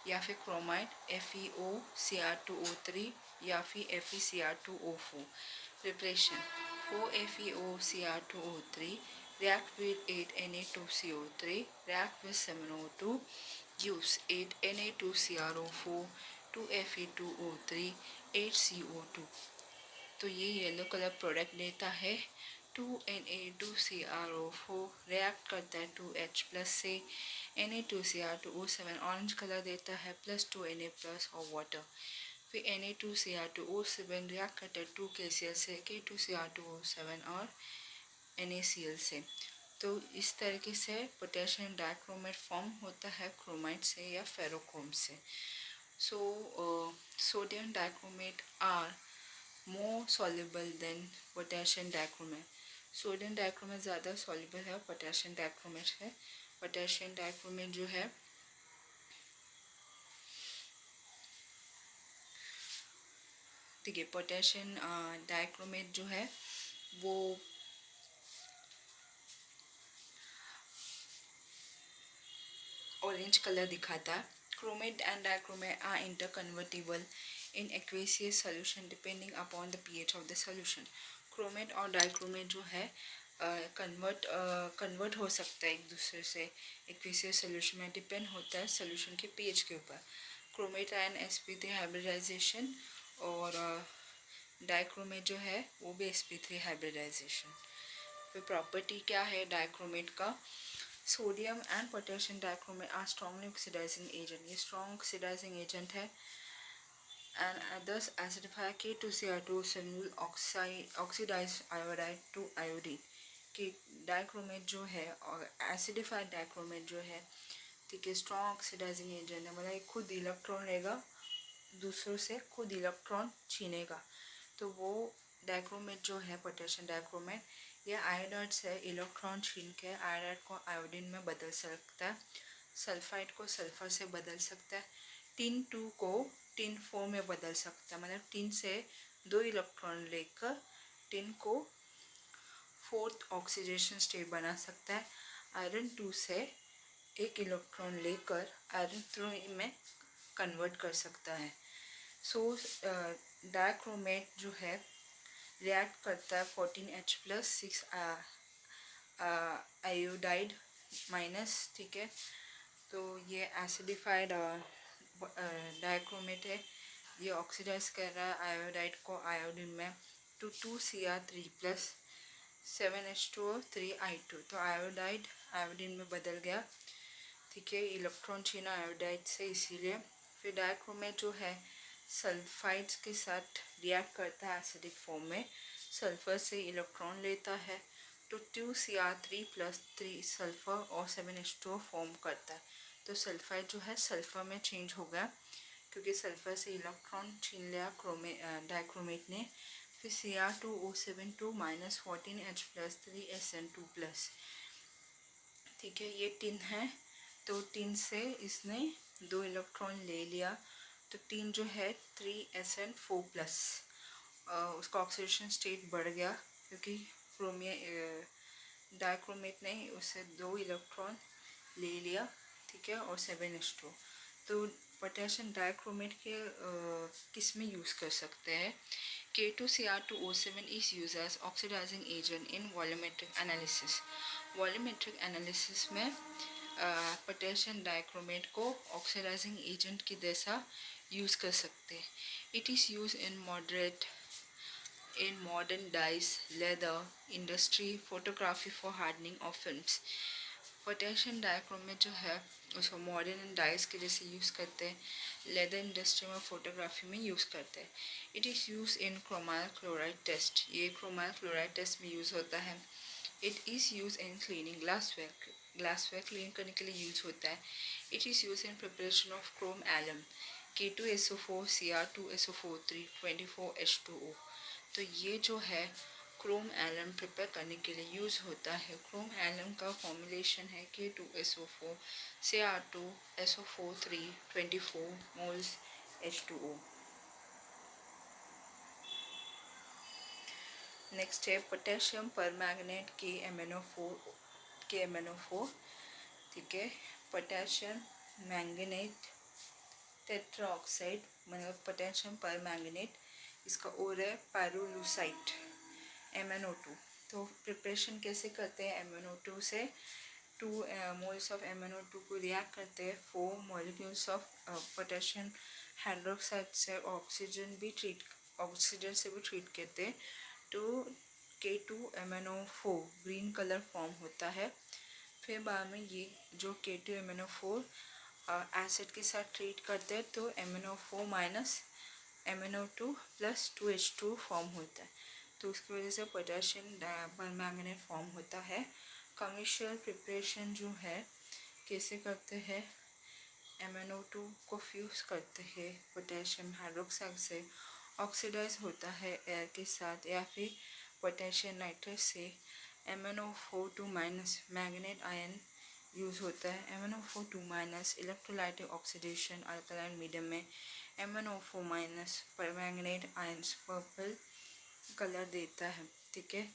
या फिर क्रोमाइट FeOCr2O3 या फिर FeCr2O4। Preparation 4FeOCr2O3 react with 8Na2CO3 react with 7O2 gives 8Na2CrO4 2Fe2O3 8CO2। तो ये येलो कलर प्रोडक्ट देता है। 2Na2CrO4 रिएक्ट करता है 2H+ से, Na2Cr2O7 ऑरेंज कलर देता है +2Na+ और वाटर। फिर Na2Cr2O7 रिएक्ट करता है 2KCl से, K2Cr2O7 और NaCl से। तो इस तरीके से पोटेशियम डाइक्रोमेट फॉर्म होता है क्रोमाइट से या फेरोक्रोम से। So sodium dichromate are more soluble than potassium dichromate। Sodium dichromate ज़्यादा soluble है, पोटेशियम डाइक्रोमेट है। पोटेशियम डाइक्रोमेट जो है ठीक है, पोटेशियम डाइक्रोमेट जो है वो ऑरेंज कलर दिखाता है। Chromate and dichromate are interconvertible in aqueous solution depending upon the pH of the solution. Chromate और डाइक्रोमेट जो है कन्वर्ट हो सकता है एक दूसरे से एक्वेसियस सोल्यूशन में, डिपेंड होता है सोल्यूशन के पीएच के ऊपर। क्रोमेट एंड sp3 हाइब्रिडाइजेशन और डाइक्रोमेट जो है वो भी sp3 हाइब्रिडाइजेशन। फिर प्रॉपर्टी क्या है डाइक्रोमेट का, sodium and potassium dichromate are strongly oxidizing agent, ये स्ट्रॉन्ग ऑक्सीडाइजिंग एजेंट है। And others acidify K2Cr2 will oxidize iodide to iodine। कि डाइक्रोमेट जो है और एसिडिफाइड डाइक्रोमेट जो है, ठीक है, स्ट्रॉन्ग ऑक्सीडाइजिंग एजेंट है, मतलब खुद इलेक्ट्रॉन लेगा दूसरों से, खुद इलेक्ट्रॉन छीनेगा। तो वो डाइक्रोमेट जो है पोटेशियम डाइक्रोमेट, ये आयोडाइड से इलेक्ट्रॉन छीन के आयोडाइड को आयोडीन में बदल सकता है, सल्फाइड को सल्फर से बदल सकता है, टिन 2 को टिन 4 में बदल सकता है, मतलब टिन से 2 इलेक्ट्रॉन लेकर टिन को 4th ऑक्सीडेशन स्टेट बना सकता है। आयरन 2 से 1 इलेक्ट्रॉन लेकर आयरन 3 में कन्वर्ट कर सकता है। सो डाइक्रोमेट जो है रिएक्ट करता है 14H+ 6 आयोडाइड माइनस, ठीक है। तो ये एसिडिफाइड डाइक्रोमेट है, ये ऑक्सीडाइज कर रहा है आयोडाइड को आयोडीन में टू 2Cr3 प्लस 7H2O3I2। तो आयोडाइड आयोडीन में बदल गया, ठीक है, इलेक्ट्रॉन छीना आयोडाइड से, इसीलिए। फिर डाइक्रोमेट जो है सल्फाइड्स के साथ रिएक्ट करता है एसिडिक फॉर्म में, सल्फर से इलेक्ट्रॉन लेता है तो 2Cr3 प्लस 3 सल्फर और 7H2O फॉर्म करता है। तो सल्फाइड जो है सल्फर में चेंज हो गया क्योंकि सल्फर से इलेक्ट्रॉन छीन लिया डाइक्रोमेट ने। फिर Cr2O7 minus 14H plus 3SN2 plus, ठीक है, ये टिन है। तो टिन से इसने 2 इलेक्ट्रॉन ले लिया, तो टिन जो है 3SN4 प्लस, उसका ऑक्सीडेशन स्टेट बढ़ गया क्योंकि डाइक्रोमेट ने उससे 2 इलेक्ट्रॉन ले लिया, ठीक है, और 7H2। तो पोटेशियम डाइक्रोमेट के किस में यूज़ कर सकते हैं? K2Cr2O7 is used as oxidizing agent in volumetric analysis। Volumetric analysis में पोटेशियम डाइक्रोमेट को ऑक्सीडाइजिंग एजेंट की जैसा यूज़ कर सकते हैं। It is use in modern dyes, leather industry, photography for hardening of films। Potassium dichromate जो है उसको मॉडर्न डाइस के जैसे यूज़ करते हैं, लेदर इंडस्ट्री में, फोटोग्राफी में यूज़ करते हैं। It is use in chromyl chloride test, ये क्रोमाइल क्लोराइड टेस्ट में यूज़ होता है। It is use in cleaning glassware clean करने के लिए यूज होता है। It is use in preparation of chrome alum K2SO4 Cr2SO4 3 24H2O। तो ये जो है क्रोम एलम प्रिपेयर करने के लिए यूज़ होता है। क्रोम एलम का फॉर्मुलेशन है K2SO4 Cr2SO4 3 24 moles H2O। Next है पोटेशियम परमैंगनेट KMnO4, ठीक है, पोटेशियम मैंगनेट टेट्राऑक्साइड मतलब पोटेशियम परमैंगनेट, इसका और है पायरोलूसाइट MnO2। तो प्रिपरेशन कैसे करते हैं? MnO2 से 2 मोल्स ऑफ MnO2 को रिएक्ट करते हैं 4 मॉलिक्यूल्स ऑफ पोटेशियम हाइड्रोक्साइड से, ऑक्सीजन से भी ट्रीट करते हैं तो K2MnO4 ग्रीन कलर फॉर्म होता है। फिर बाद में ये जो K2MnO4 एसिड के साथ ट्रीट करते हैं तो MnO4 minus MnO2 plus 2H2 form होता है, तो उसकी वजह से पोटेशियम परमैंगनेट फॉर्म होता है। कमर्शियल प्रिपरेशन जो है कैसे करते हैं? MnO2 को फ्यूज़ करते हैं पोटेशियम हाइड्रोक्साइड से, ऑक्सीडाइज होता है एयर के साथ, या फिर पोटेशियम नाइट्रेट से MnO4 minus manganate ion use होता है। MnO4 minus electrolytic oxidation alkaline medium में MnO4 minus permanganate ions purple colour देता है, ठीक है।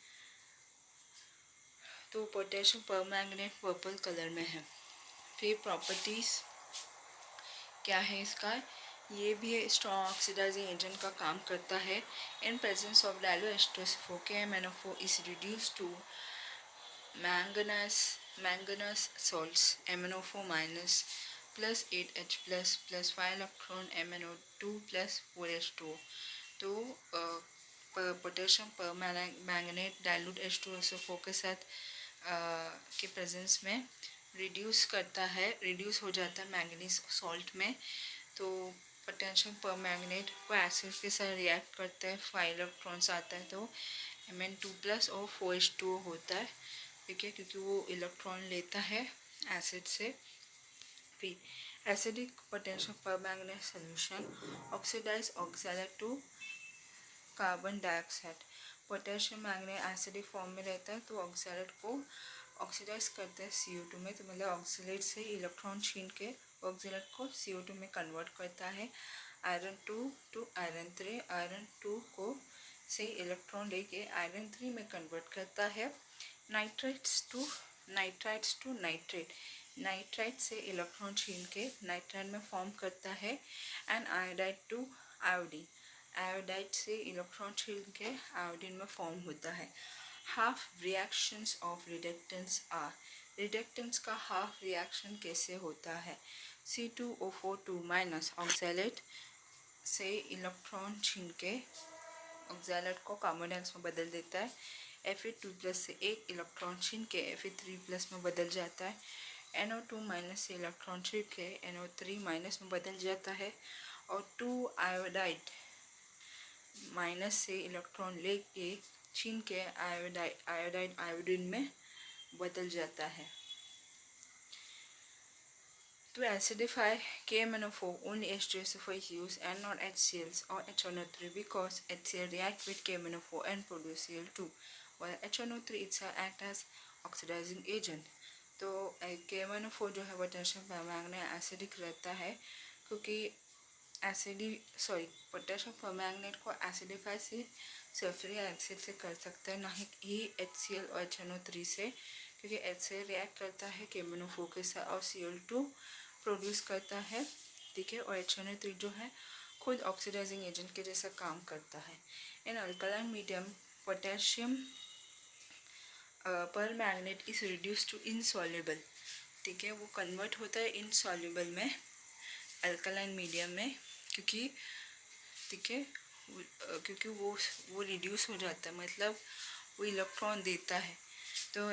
तो पोटेशियम परमैंगनेट पर्पल कलर में है। फिर प्रॉपर्टीज़ क्या है इसका? ये भी स्ट्रॉन्ग ऑक्सीडाइजिंग एजेंट का काम करता है। इन प्रेजेंस ऑफ डायलोएस्टर्स KMnO4 is reduce to manganese salts MnO4 minus plus 8H plus 5 electron MnO2 plus 4H2O। तो पोटेशियम परमैंगनेट डाइल्यूट H2SO4 के साथ के प्रेजेंस में रिड्यूस हो जाता है मैंगनीज सॉल्ट में। तो पोटेशियम परमैंगनेट को एसिड के साथ रिएक्ट करता है, 5 इलेक्ट्रॉन्स आता है तो Mn2 प्लस और 4H2O होता है, ठीक है, क्योंकि वो इलेक्ट्रॉन लेता है एसिड से। फिर acidic potassium permanganate solution oxidize oxalate to carbon dioxide. Potassium manganate acidic form में रहता है तो ऑक्सैलेट को ऑक्सीडाइज करते हैं CO2 में, तो मतलब ऑक्सीलेट से इलेक्ट्रॉन छीन के ऑक्सीलेट को CO2 में कन्वर्ट करता है। आयरन 2 टू आयरन 3, आयरन 2 को से इलेक्ट्रॉन लेके आयरन 3 में कन्वर्ट करता है। नाइट्राइट्स टू नाइट्रेट, नाइट्राइट से इलेक्ट्रॉन छीन के नाइट्राइट में फॉर्म करता है। And iodide to iodine, iodide से इलेक्ट्रॉन छीन के आयोडीन में फॉर्म होता है। Half reactions of reductants are, reductants का हाफ रिएक्शन कैसे होता है? C2O4 माइनस ऑक्सैलेट से इलेक्ट्रॉन छीन के ऑक्सैलेट को कार्बन डाइऑक्साइड में बदल देता है। Fe2+ से एक इलेक्ट्रॉन छीन के Fe3+ में बदल जाता है। NO2 माइनस से इलेक्ट्रॉन छीन के NO3 माइनस में बदल जाता है और 2 आयोडाइड माइनस से इलेक्ट्रॉन लेके छीन के आयोडाइड आयोडीन में बदल जाता है। To acidify KMnO4, only H2SO4 is used and not HCl or HNO3 because HCl react with KMnO4 and produce Cl2, while HNO3 itself act as oxidizing agent. तो KMnO4 जो है वो पोटेशियम परमैंगनेट एसिडिक रहता है क्योंकि potassium permanganate को acidify से sulphuric acid से कर सकते हैं, ना ही HCl और HNO3 से, क्योंकि HCl रिएक्ट करता है KMnO4 के साथ और Cl2 प्रोड्यूस करता है, ठीक है, और HNO3 जो है खुद ऑक्सीडाइजिंग एजेंट के जैसा काम करता है। In alkaline medium potassium permanganate is reduce to insoluble, ठीक है, वो कन्वर्ट होता है इनसॉल्युबल में अल्कलाइन मीडियम में, क्योंकि ठीक है क्योंकि वो रिड्यूस हो जाता है, मतलब वो इलेक्ट्रॉन देता है। तो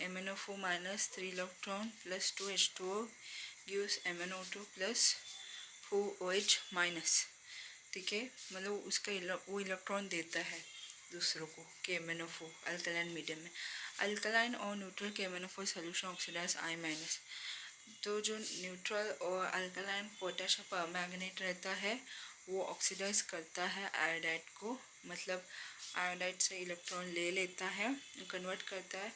MnO4 minus 3 electron plus 2H2O gives MnO2 plus 4OH minus, ठीक है, मतलब उसका वो इलेक्ट्रॉन देता है दूसरों को KMnO4 अल्कलाइन मीडियम में। अल्कलाइन और neutral KMnO4 solution oxidize I minus. तो जो न्यूट्रल और अल्कलाइन पोटेशियम परमैंगनेट रहता है वो ऑक्सीडाइज करता है आयोडाइड को, मतलब आयोडाइड से इलेक्ट्रॉन ले लेता है, कन्वर्ट करता है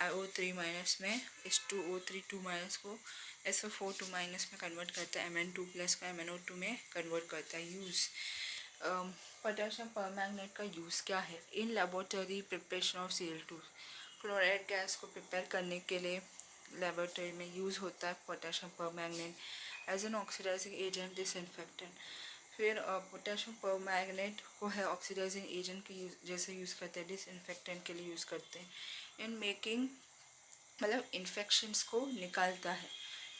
IO3 माइनस में H2O3 2 माइनस को SO4 2 माइनस में कन्वर्ट करता है, Mn2 प्लस का MnO2 में कन्वर्ट करता है। यूज़ पोटेशियम परमैंगनेट का यूज़ क्या है? In laboratory preparation of Cl2, chloride gas को प्रिपेयर करने के लिए लेबोरेटरी में यूज़ होता है potassium permanganate as an oxidizing agent, disinfectant. फिर पोटेशियम परमैंगनेट को है ऑक्सीडाइजिंग एजेंट के जैसे यूज़ करते हैं, डिसइंफेक्टेंट के लिए यूज़ करते हैं। इन मेकिंग मतलब इन्फेक्शंस को निकालता है,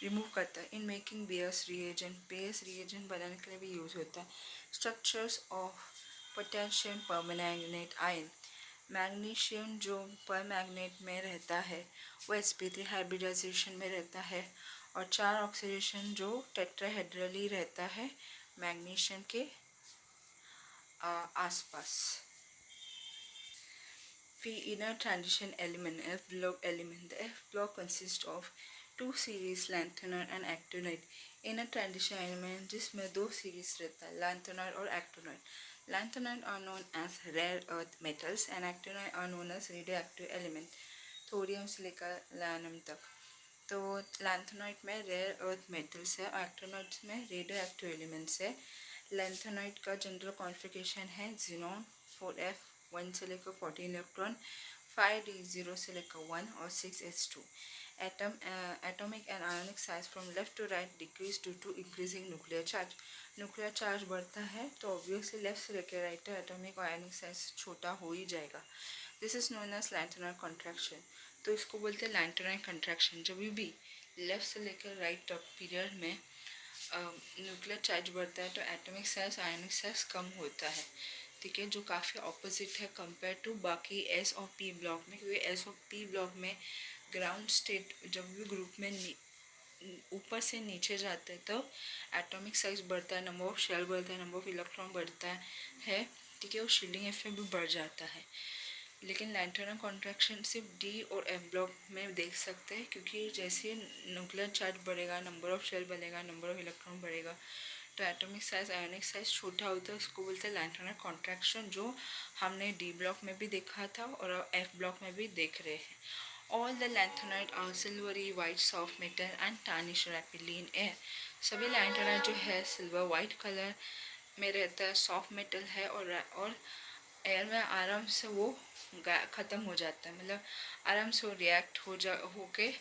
रिमूव करता है। इन मेकिंग बेस रिएजेंट बनाने के लिए भी यूज़ होता है। Structures of potassium permanganate ion, magnesium जो परमैंगनेट में रहता है वो sp3 हाइब्रिडाइजेशन में रहता है और 4 ऑक्सीडेशन जो टेट्राहेड्रली रहता है मैग्नीशियम के आसपास। फिर inner transition element, F block element. The F block consists of 2 series lanthanide and actinide. Inner transition element जिसमें 2 series रहता है, lanthanide और actinide. Lanthanide are known as rare earth metals and actinide are known as radioactive element. Thorium से लेकर लैनम तक। तो lanthanide में rare earth metals है और एक्टिनाइट में रेडियो एक्टिव एलिमेंट्स है। लैंथेनाइट का जनरल कॉन्फ़िगरेशन है ज़ीनॉन 4f1 से लेकर 14 इलेक्ट्रॉन, 5d0 से लेकर 1 और 6s2। Atomic and ionic size from left to right decrease due to increasing nuclear charge. Nuclear charge बढ़ता है तो ऑब्वियसली लेफ्ट से लेकर राइट एटॉमिक और आयोनिक साइज छोटा हो ही जाएगा। This is known as lanthanide contraction. तो इसको बोलते हैं लैंथेनाइट कॉन्ट्रैक्शन। जब भी लेफ्ट से लेकर राइट पीरियड में न्यूक्लियर चार्ज बढ़ता है तो एटॉमिक साइज आयोनिक साइज कम होता है, ठीक है, जो काफ़ी ऑपोजिट है कंपेयर टू बाकी एस और पी ब्लॉक में, क्योंकि एस और पी ब्लॉक में ग्राउंड स्टेट जब भी ग्रुप में ऊपर से नीचे जाते हैं तो एटॉमिक साइज बढ़ता है, नंबर ऑफ शेल बढ़ता है, नंबर ऑफ इलेक्ट्रॉन बढ़ता है, ठीक है, और शील्डिंग इफेक्ट भी बढ़ जाता है। लेकिन लैंथेनाइट कॉन्ट्रैक्शन सिर्फ डी और एफ ब्लॉक में देख सकते हैं, क्योंकि जैसे न्यूक्लियर चार्ज बढ़ेगा, नंबर ऑफ शेल बढ़ेगा, नंबर ऑफ इलेक्ट्रॉन बढ़ेगा, तो एटॉमिक साइज आयोनिक साइज छोटा होता है, उसको बोलते हैं लैंथेनाइट कॉन्ट्रैक्शन, जो हमने डी ब्लॉक में भी देखा था और एफ ब्लॉक में भी देख रहे हैं। All the lanthanide are silvery white soft metal and tarnish rapidly in air. सभी लैंथेनाइट जो है सिल्वर वाइट कलर में रहता है, सॉफ्ट मेटल है और एयर में आराम से वो ख़त्म हो जाता है, मतलब आराम से वो रिएक्ट होके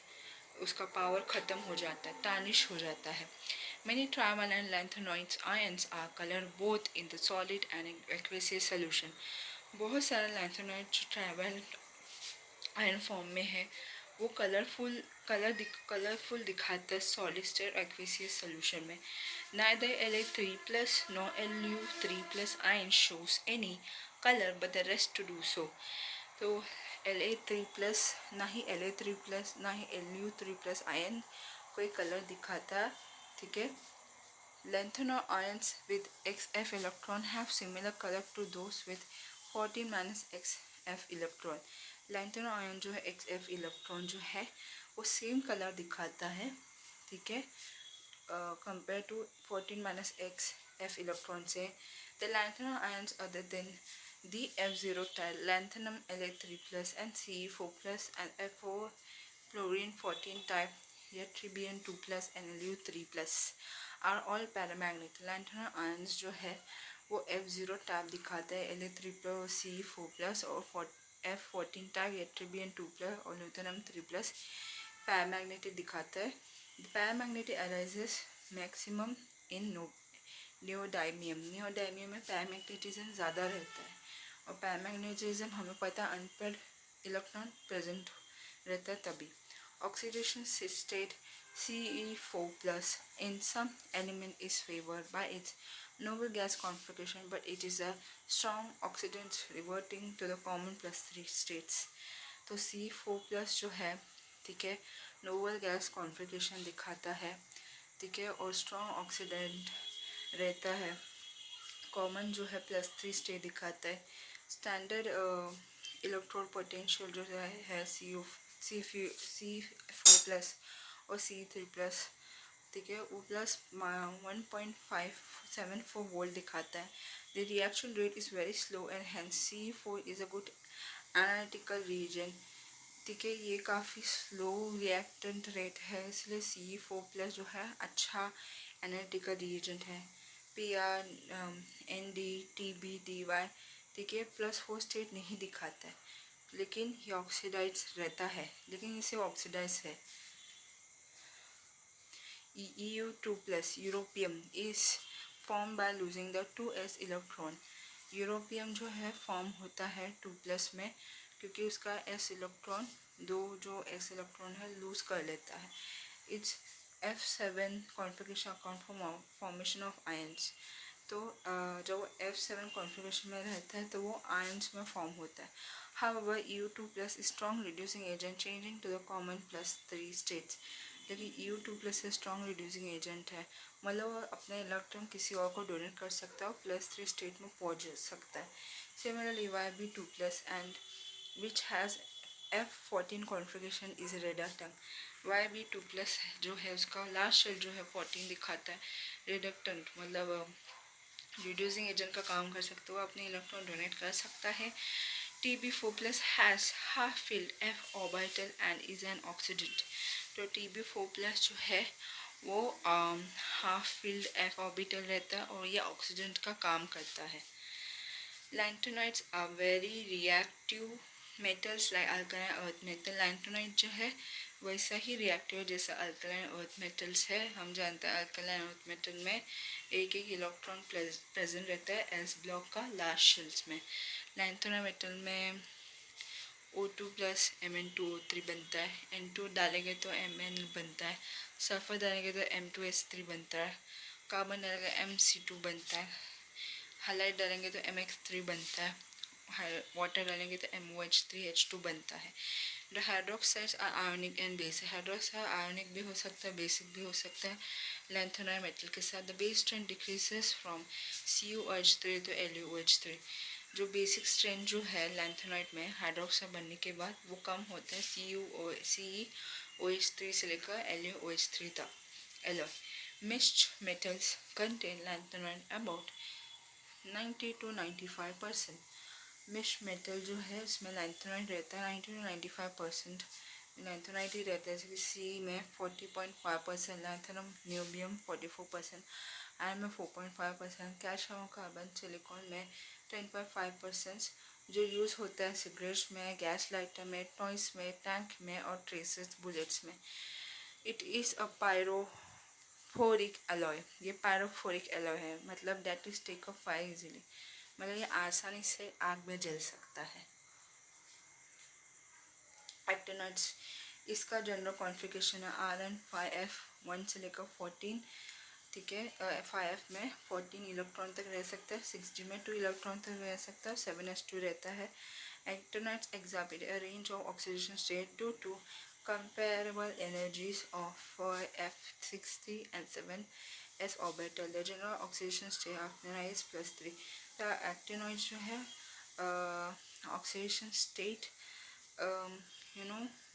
उसका पावर ख़त्म हो जाता है, टार्निश हो जाता है। Many trivalent lanthanoids ions are colored both in the solid and aqueous solution. बहुत सारा लैंथेनाइड जो ट्राइवल आयन फॉर्म में है वो कलरफुल दिखाता है सॉलिड स्टेट एक्वेसियस सोल्यूशन में. Neither La3 plus nor Lu3 plus ion shows any color but the rest to do so. तो La3 प्लस ना ही La3 प्लस ना ही Lu3 प्लस आयन कोई कलर दिखाता. ठीक है. Lanthanol ions with XF electron have similar color to those with 14 minus XF electron. लैंथेनॉल ion जो है XF electron जो है वो सेम कलर दिखाता है. ठीक है. Compare to 14 minus XF electron से. The lanthanol ions other than the F0 type, lanthanum La3 plus and Ce4 plus and F4 fluorine 14 type, ytterbium 2 plus and Lu3 plus are all paramagnetic. Lanthanoid ions जो है वो F0 type दिखाता है La3 plus Ce4 plus और F14 type ytterbium 2 plus और lutetium 3 plus paramagnetic दिखाता है. Paramagnetic arises maximum in neodymium. Neodymium में पैरामैग्नेटिज्म ज़्यादा रहता है और पैरामैग्नेटिज्म हमें पता है अनपेड इलेक्ट्रॉन प्रेजेंट रहता है तभी. Oxidation state Ce4 plus in some element is favored by its noble gas configuration, but it is a strong oxidant reverting to the common plus 3 states. तो C4 प्लस जो है ठीक है noble gas configuration दिखाता है. ठीक है. और स्ट्रॉन्ग ऑक्सीडेंट रहता है. कॉमन जो है +3 स्टेट दिखाता है. स्टैंडर्ड इलेक्ट्रोड पोटेंशियल जो है C4 प्लस और C3 प्लस. ठीक है. वो प्लस 1.574 वोल्ट दिखाता है. The reaction rate is very slow and hence C4 is a good analytical reagent. ठीक है. ये काफ़ी स्लो रिएक्टेंट रेट है इसलिए Ce4 प्लस जो है अच्छा एनालिटिकल रिएजेंट है. PR ND TB DY. ठीक है. +4 स्टेट नहीं दिखाता है लेकिन ये ऑक्सीडाइज रहता है लेकिन इसे ऑक्सीडाइज है. Eu2 plus europium is form by losing the 2s electron. Europium जो है फॉर्म होता है 2 प्लस में क्योंकि उसका s इलेक्ट्रॉन दो जो s इलेक्ट्रॉन है लूज कर लेता है. It's F7 configuration account for formation of ions. तो जब F7 कॉन्फ़िगरेशन में रहता है तो वो आयन्स में फॉर्म होता है. However, EU2 plus is strong reducing agent changing to the common +3 states. लेकिन EU2 प्लस से स्ट्रॉन्ग रिड्यूसिंग एजेंट है मतलब वो अपने इलेक्ट्रॉन किसी और को डोनेट कर सकता है और +3 स्टेट में पहुंच सकता है. Similarly YB2 plus and which has F14 configuration is reductant. YB2 plus जो है उसका लास्ट शेल जो है 14 दिखाता है. रेडक्टेंट मतलब रिड्यूसिंग एजेंट का काम कर सकता है. वो अपने इलेक्ट्रॉन डोनेट कर सकता है. TB4 plus has half-filled f orbital and is an oxidant. तो TB4 प्लस जो है वो हाफ फिल्ड f ऑर्बिटल रहता है और ये ऑक्सीडेंट का काम करता है. Lanthanides are very reactive metals like alkaline earth metal. Lanthanide जो है वैसा ही रिएक्टिव जैसा अल्कलाइन अर्थ मेटल्स है. हम जानते हैं अल्कलाइन अर्थ मेटल में एक इलेक्ट्रॉन प्रेजेंट रहता है एस ब्लॉक का लास्ट शेल्स में. लैंथेनाइड मेटल में O2 प्लस Mn2O3 बनता है. N2 डालेंगे तो Mn बनता है. सल्फर डालेंगे तो M2S3 बनता है. कार्बन डालेंगे MC2 बनता है. हाइलाइट डालेंगे तो MX3 बनता है. वाटर डालेंगे तो MOH3H2 बनता है. The hydroxides are ionic and basic. Hydroxide ionic भी हो सकता है बेसिक भी हो सकता है लैंथेनाइड मेटल के साथ. The base strength decreases from CuOH3 to LuOH3. जो बेसिक स्ट्रेंथ जो है लैंथेनाइड में हाइड्रोक्साइड बनने के बाद वो कम होता है CuOH3 से लेकर LuOH3 तक. Alloy mixed metals contain lanthanide about 90 to 95%. Mixed metal जो है उसमें लैंथेनाइड रहता है 90 to 95% लैंथेनाइड ही रहता है. जैसे C में 40.5%, लैंथेनम नियोबियम 44%, आयरन में 4.5%, कैल्शियम कार्बन सिलिकॉन में 10.5% जो यूज़ होता है सिगरेट्स में, गैस लाइटर में, टॉयस में, टैंक में और ट्रेसेस बुलेट्स में. It is a pyrophoric alloy. ये पायरोफोरिक एलॉय है मतलब that is take up fire easily. मतलब ये आसानी से आग में जल सकता है। एक्टिनॉइड्स, इसका जनरल कॉन्फ़िगरेशन है Rn5f1 से लेकर 14, ठीक है। 5f में 14 इलेक्ट्रॉन तक रह सकता है, 6d में 2 इलेक्ट्रॉन तक रह सकता है, 7s2 रहता है। Actinides exhibit a range of oxidation state due to comparable energies of 5f60 and 7s orbital. The general oxidation state of actinide is +3. The actinoids जो है ऑक्सीडेशन स्टेट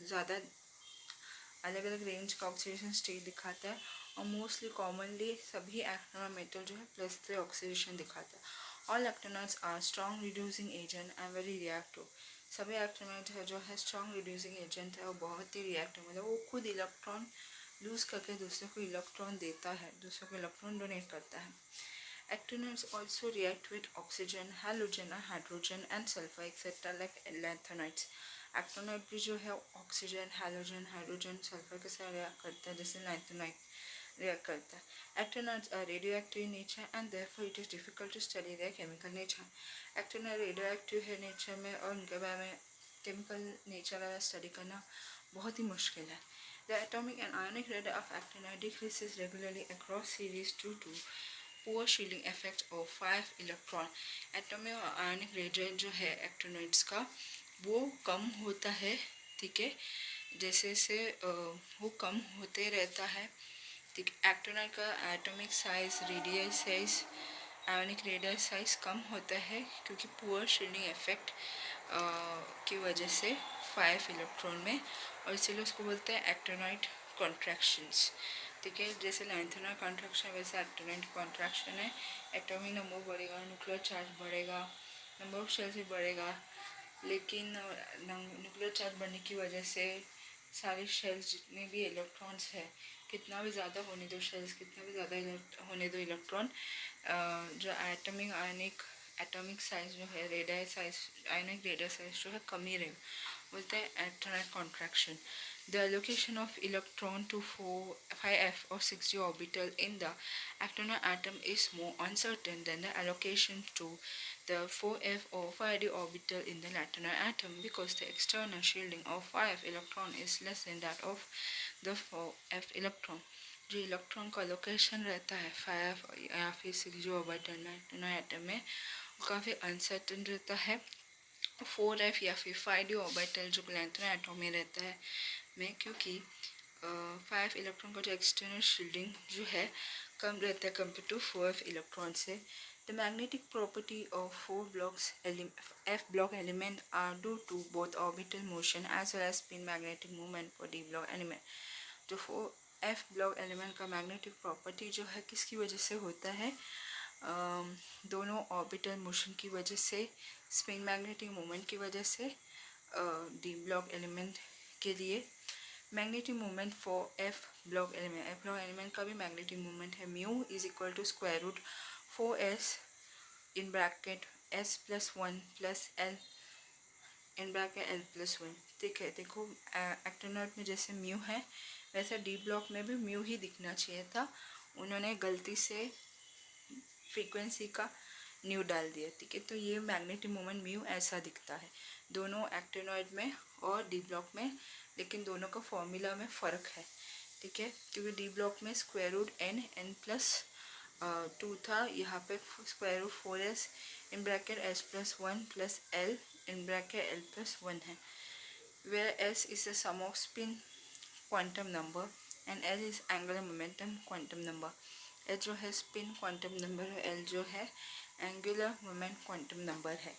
ज़्यादा अलग अलग रेंज का ऑक्सीडेशन स्टेट दिखाता है और मोस्टली कॉमनली सभी एक्टिनॉइड मेटल जो है +3 ऑक्सीडेशन दिखाता है। All actinoids are strong reducing agent and very reactive. सभी एक्टिनॉइड है जो है स्ट्रॉन्ग रिड्यूसिंग एजेंट है और बहुत ही रिएक्टिव, मतलब वो खुद इलेक्ट्रॉन लूज करके दूसरे को इलेक्ट्रॉन देता है, दूसरे को इलेक्ट्रॉन डोनेट करता है। Actinides also react with oxygen, halogen, hydrogen and sulfur etc. like lanthanides. Actinide भी जो है ऑक्सीजन, हाइड्रोजन, हाइड्रोजन, सल्फर के साथ रिएक्ट करता है, जैसे लैंथेनाइड रिएक्ट करता है। Actinides are radioactive in nature and therefore it is difficult to study their chemical nature. Actinide radioactive है नेचर में और उनके बारे में केमिकल नेचर का स्टडी करना बहुत ही मुश्किल है। The atomic and ionic radar of actinide decreases regularly across series due to poor shielding effect of 5 electron. Atomic और आयनिक रेडिएट जो है एक्टिनॉइड्स का वो कम होता है, ठीक है, जैसे से वो कम होते रहता है, ठीक। एक्टिनॉइड का एटॉमिक साइज, रेडियल साइज, आयनिक रेडियल साइज कम होता है क्योंकि पुअर शील्डिंग इफेक्ट की वजह से 5 इलेक्ट्रॉन में, और इसीलिए उसको बोलते हैं एक्टिनॉइड कॉन्ट्रैक्शंस, ठीक है। जैसे लैंथेनाइड कॉन्ट्रैक्शन वैसे एक्टिनॉइड कॉन्ट्रैक्शन है। एटॉमिक नंबर बढ़ेगा, न्यूक्लियर चार्ज बढ़ेगा, नंबर ऑफ शेल्स भी बढ़ेगा, लेकिन न्यूक्लियर चार्ज बढ़ने की वजह से सारे शेल्स जितने भी इलेक्ट्रॉन्स है, कितना भी ज़्यादा होने दो शेल्स, कितना भी ज़्यादा होने दो इलेक्ट्रॉन, जो एटॉमिक आयनिक एटॉमिक साइज जो है, रेडियल साइज, आयनिक रेडियल साइज जो है कम ही रहे, बोलते हैं actinoid contraction. The allocation of electron to 5f or 6d orbital in the actinide atom is more uncertain than the allocation to the 4f or 5d orbital in the lanthanide atom because the external shielding of 5 electron is less than that of the 4f electron. जो electron का location रहता है 5 या फिर 6d orbital lanthanide atom में, वो काफ़ी uncertain रहता है। 4f या फिर 5d ऑर्बिटल जो लैंथेनाइड एटम में रहता है में, क्योंकि 5 इलेक्ट्रॉन का जो एक्सटर्नल शील्डिंग जो है कम रहता है कंपेयर टू 4f इलेक्ट्रॉन से। The magnetic property of 4 blocks f block element are due to both orbital motion as well as spin magnetic moment for d block element. जो 4f block element का magnetic property जो है किसकी वजह से होता है, दोनों ऑर्बिटल मोशन की वजह से, स्पिन मैग्नेटिक मोमेंट की वजह से। डी ब्लॉक एलिमेंट के लिए magnetic moment for f block element का भी मैग्नेटिक मोमेंट है mu is equal to square root 4s in bracket s+1 plus l in bracket l+1, ठीक है। देखो एक्टिनॉइड में जैसे म्यू है वैसे डी ब्लॉक में भी म्यू ही दिखना चाहिए था, उन्होंने गलती से फ्रीक्वेंसी का न्यू डाल दिया, ठीक है। तो ये मैग्नेटिक मोमेंट म्यू ऐसा दिखता है दोनों एक्टिनॉइड में और डी ब्लॉक में, लेकिन दोनों का फॉर्मूला में फ़र्क है, ठीक है, क्योंकि डी ब्लॉक में स्क्वायर रूट n+2 था, यहाँ पे square root 4s in bracket s+1 plus l in bracket l+1 है, where s is the sum of spin quantum number and l is angular momentum quantum number। h जो है spin quantum number है, l जो है angular moment quantum number है।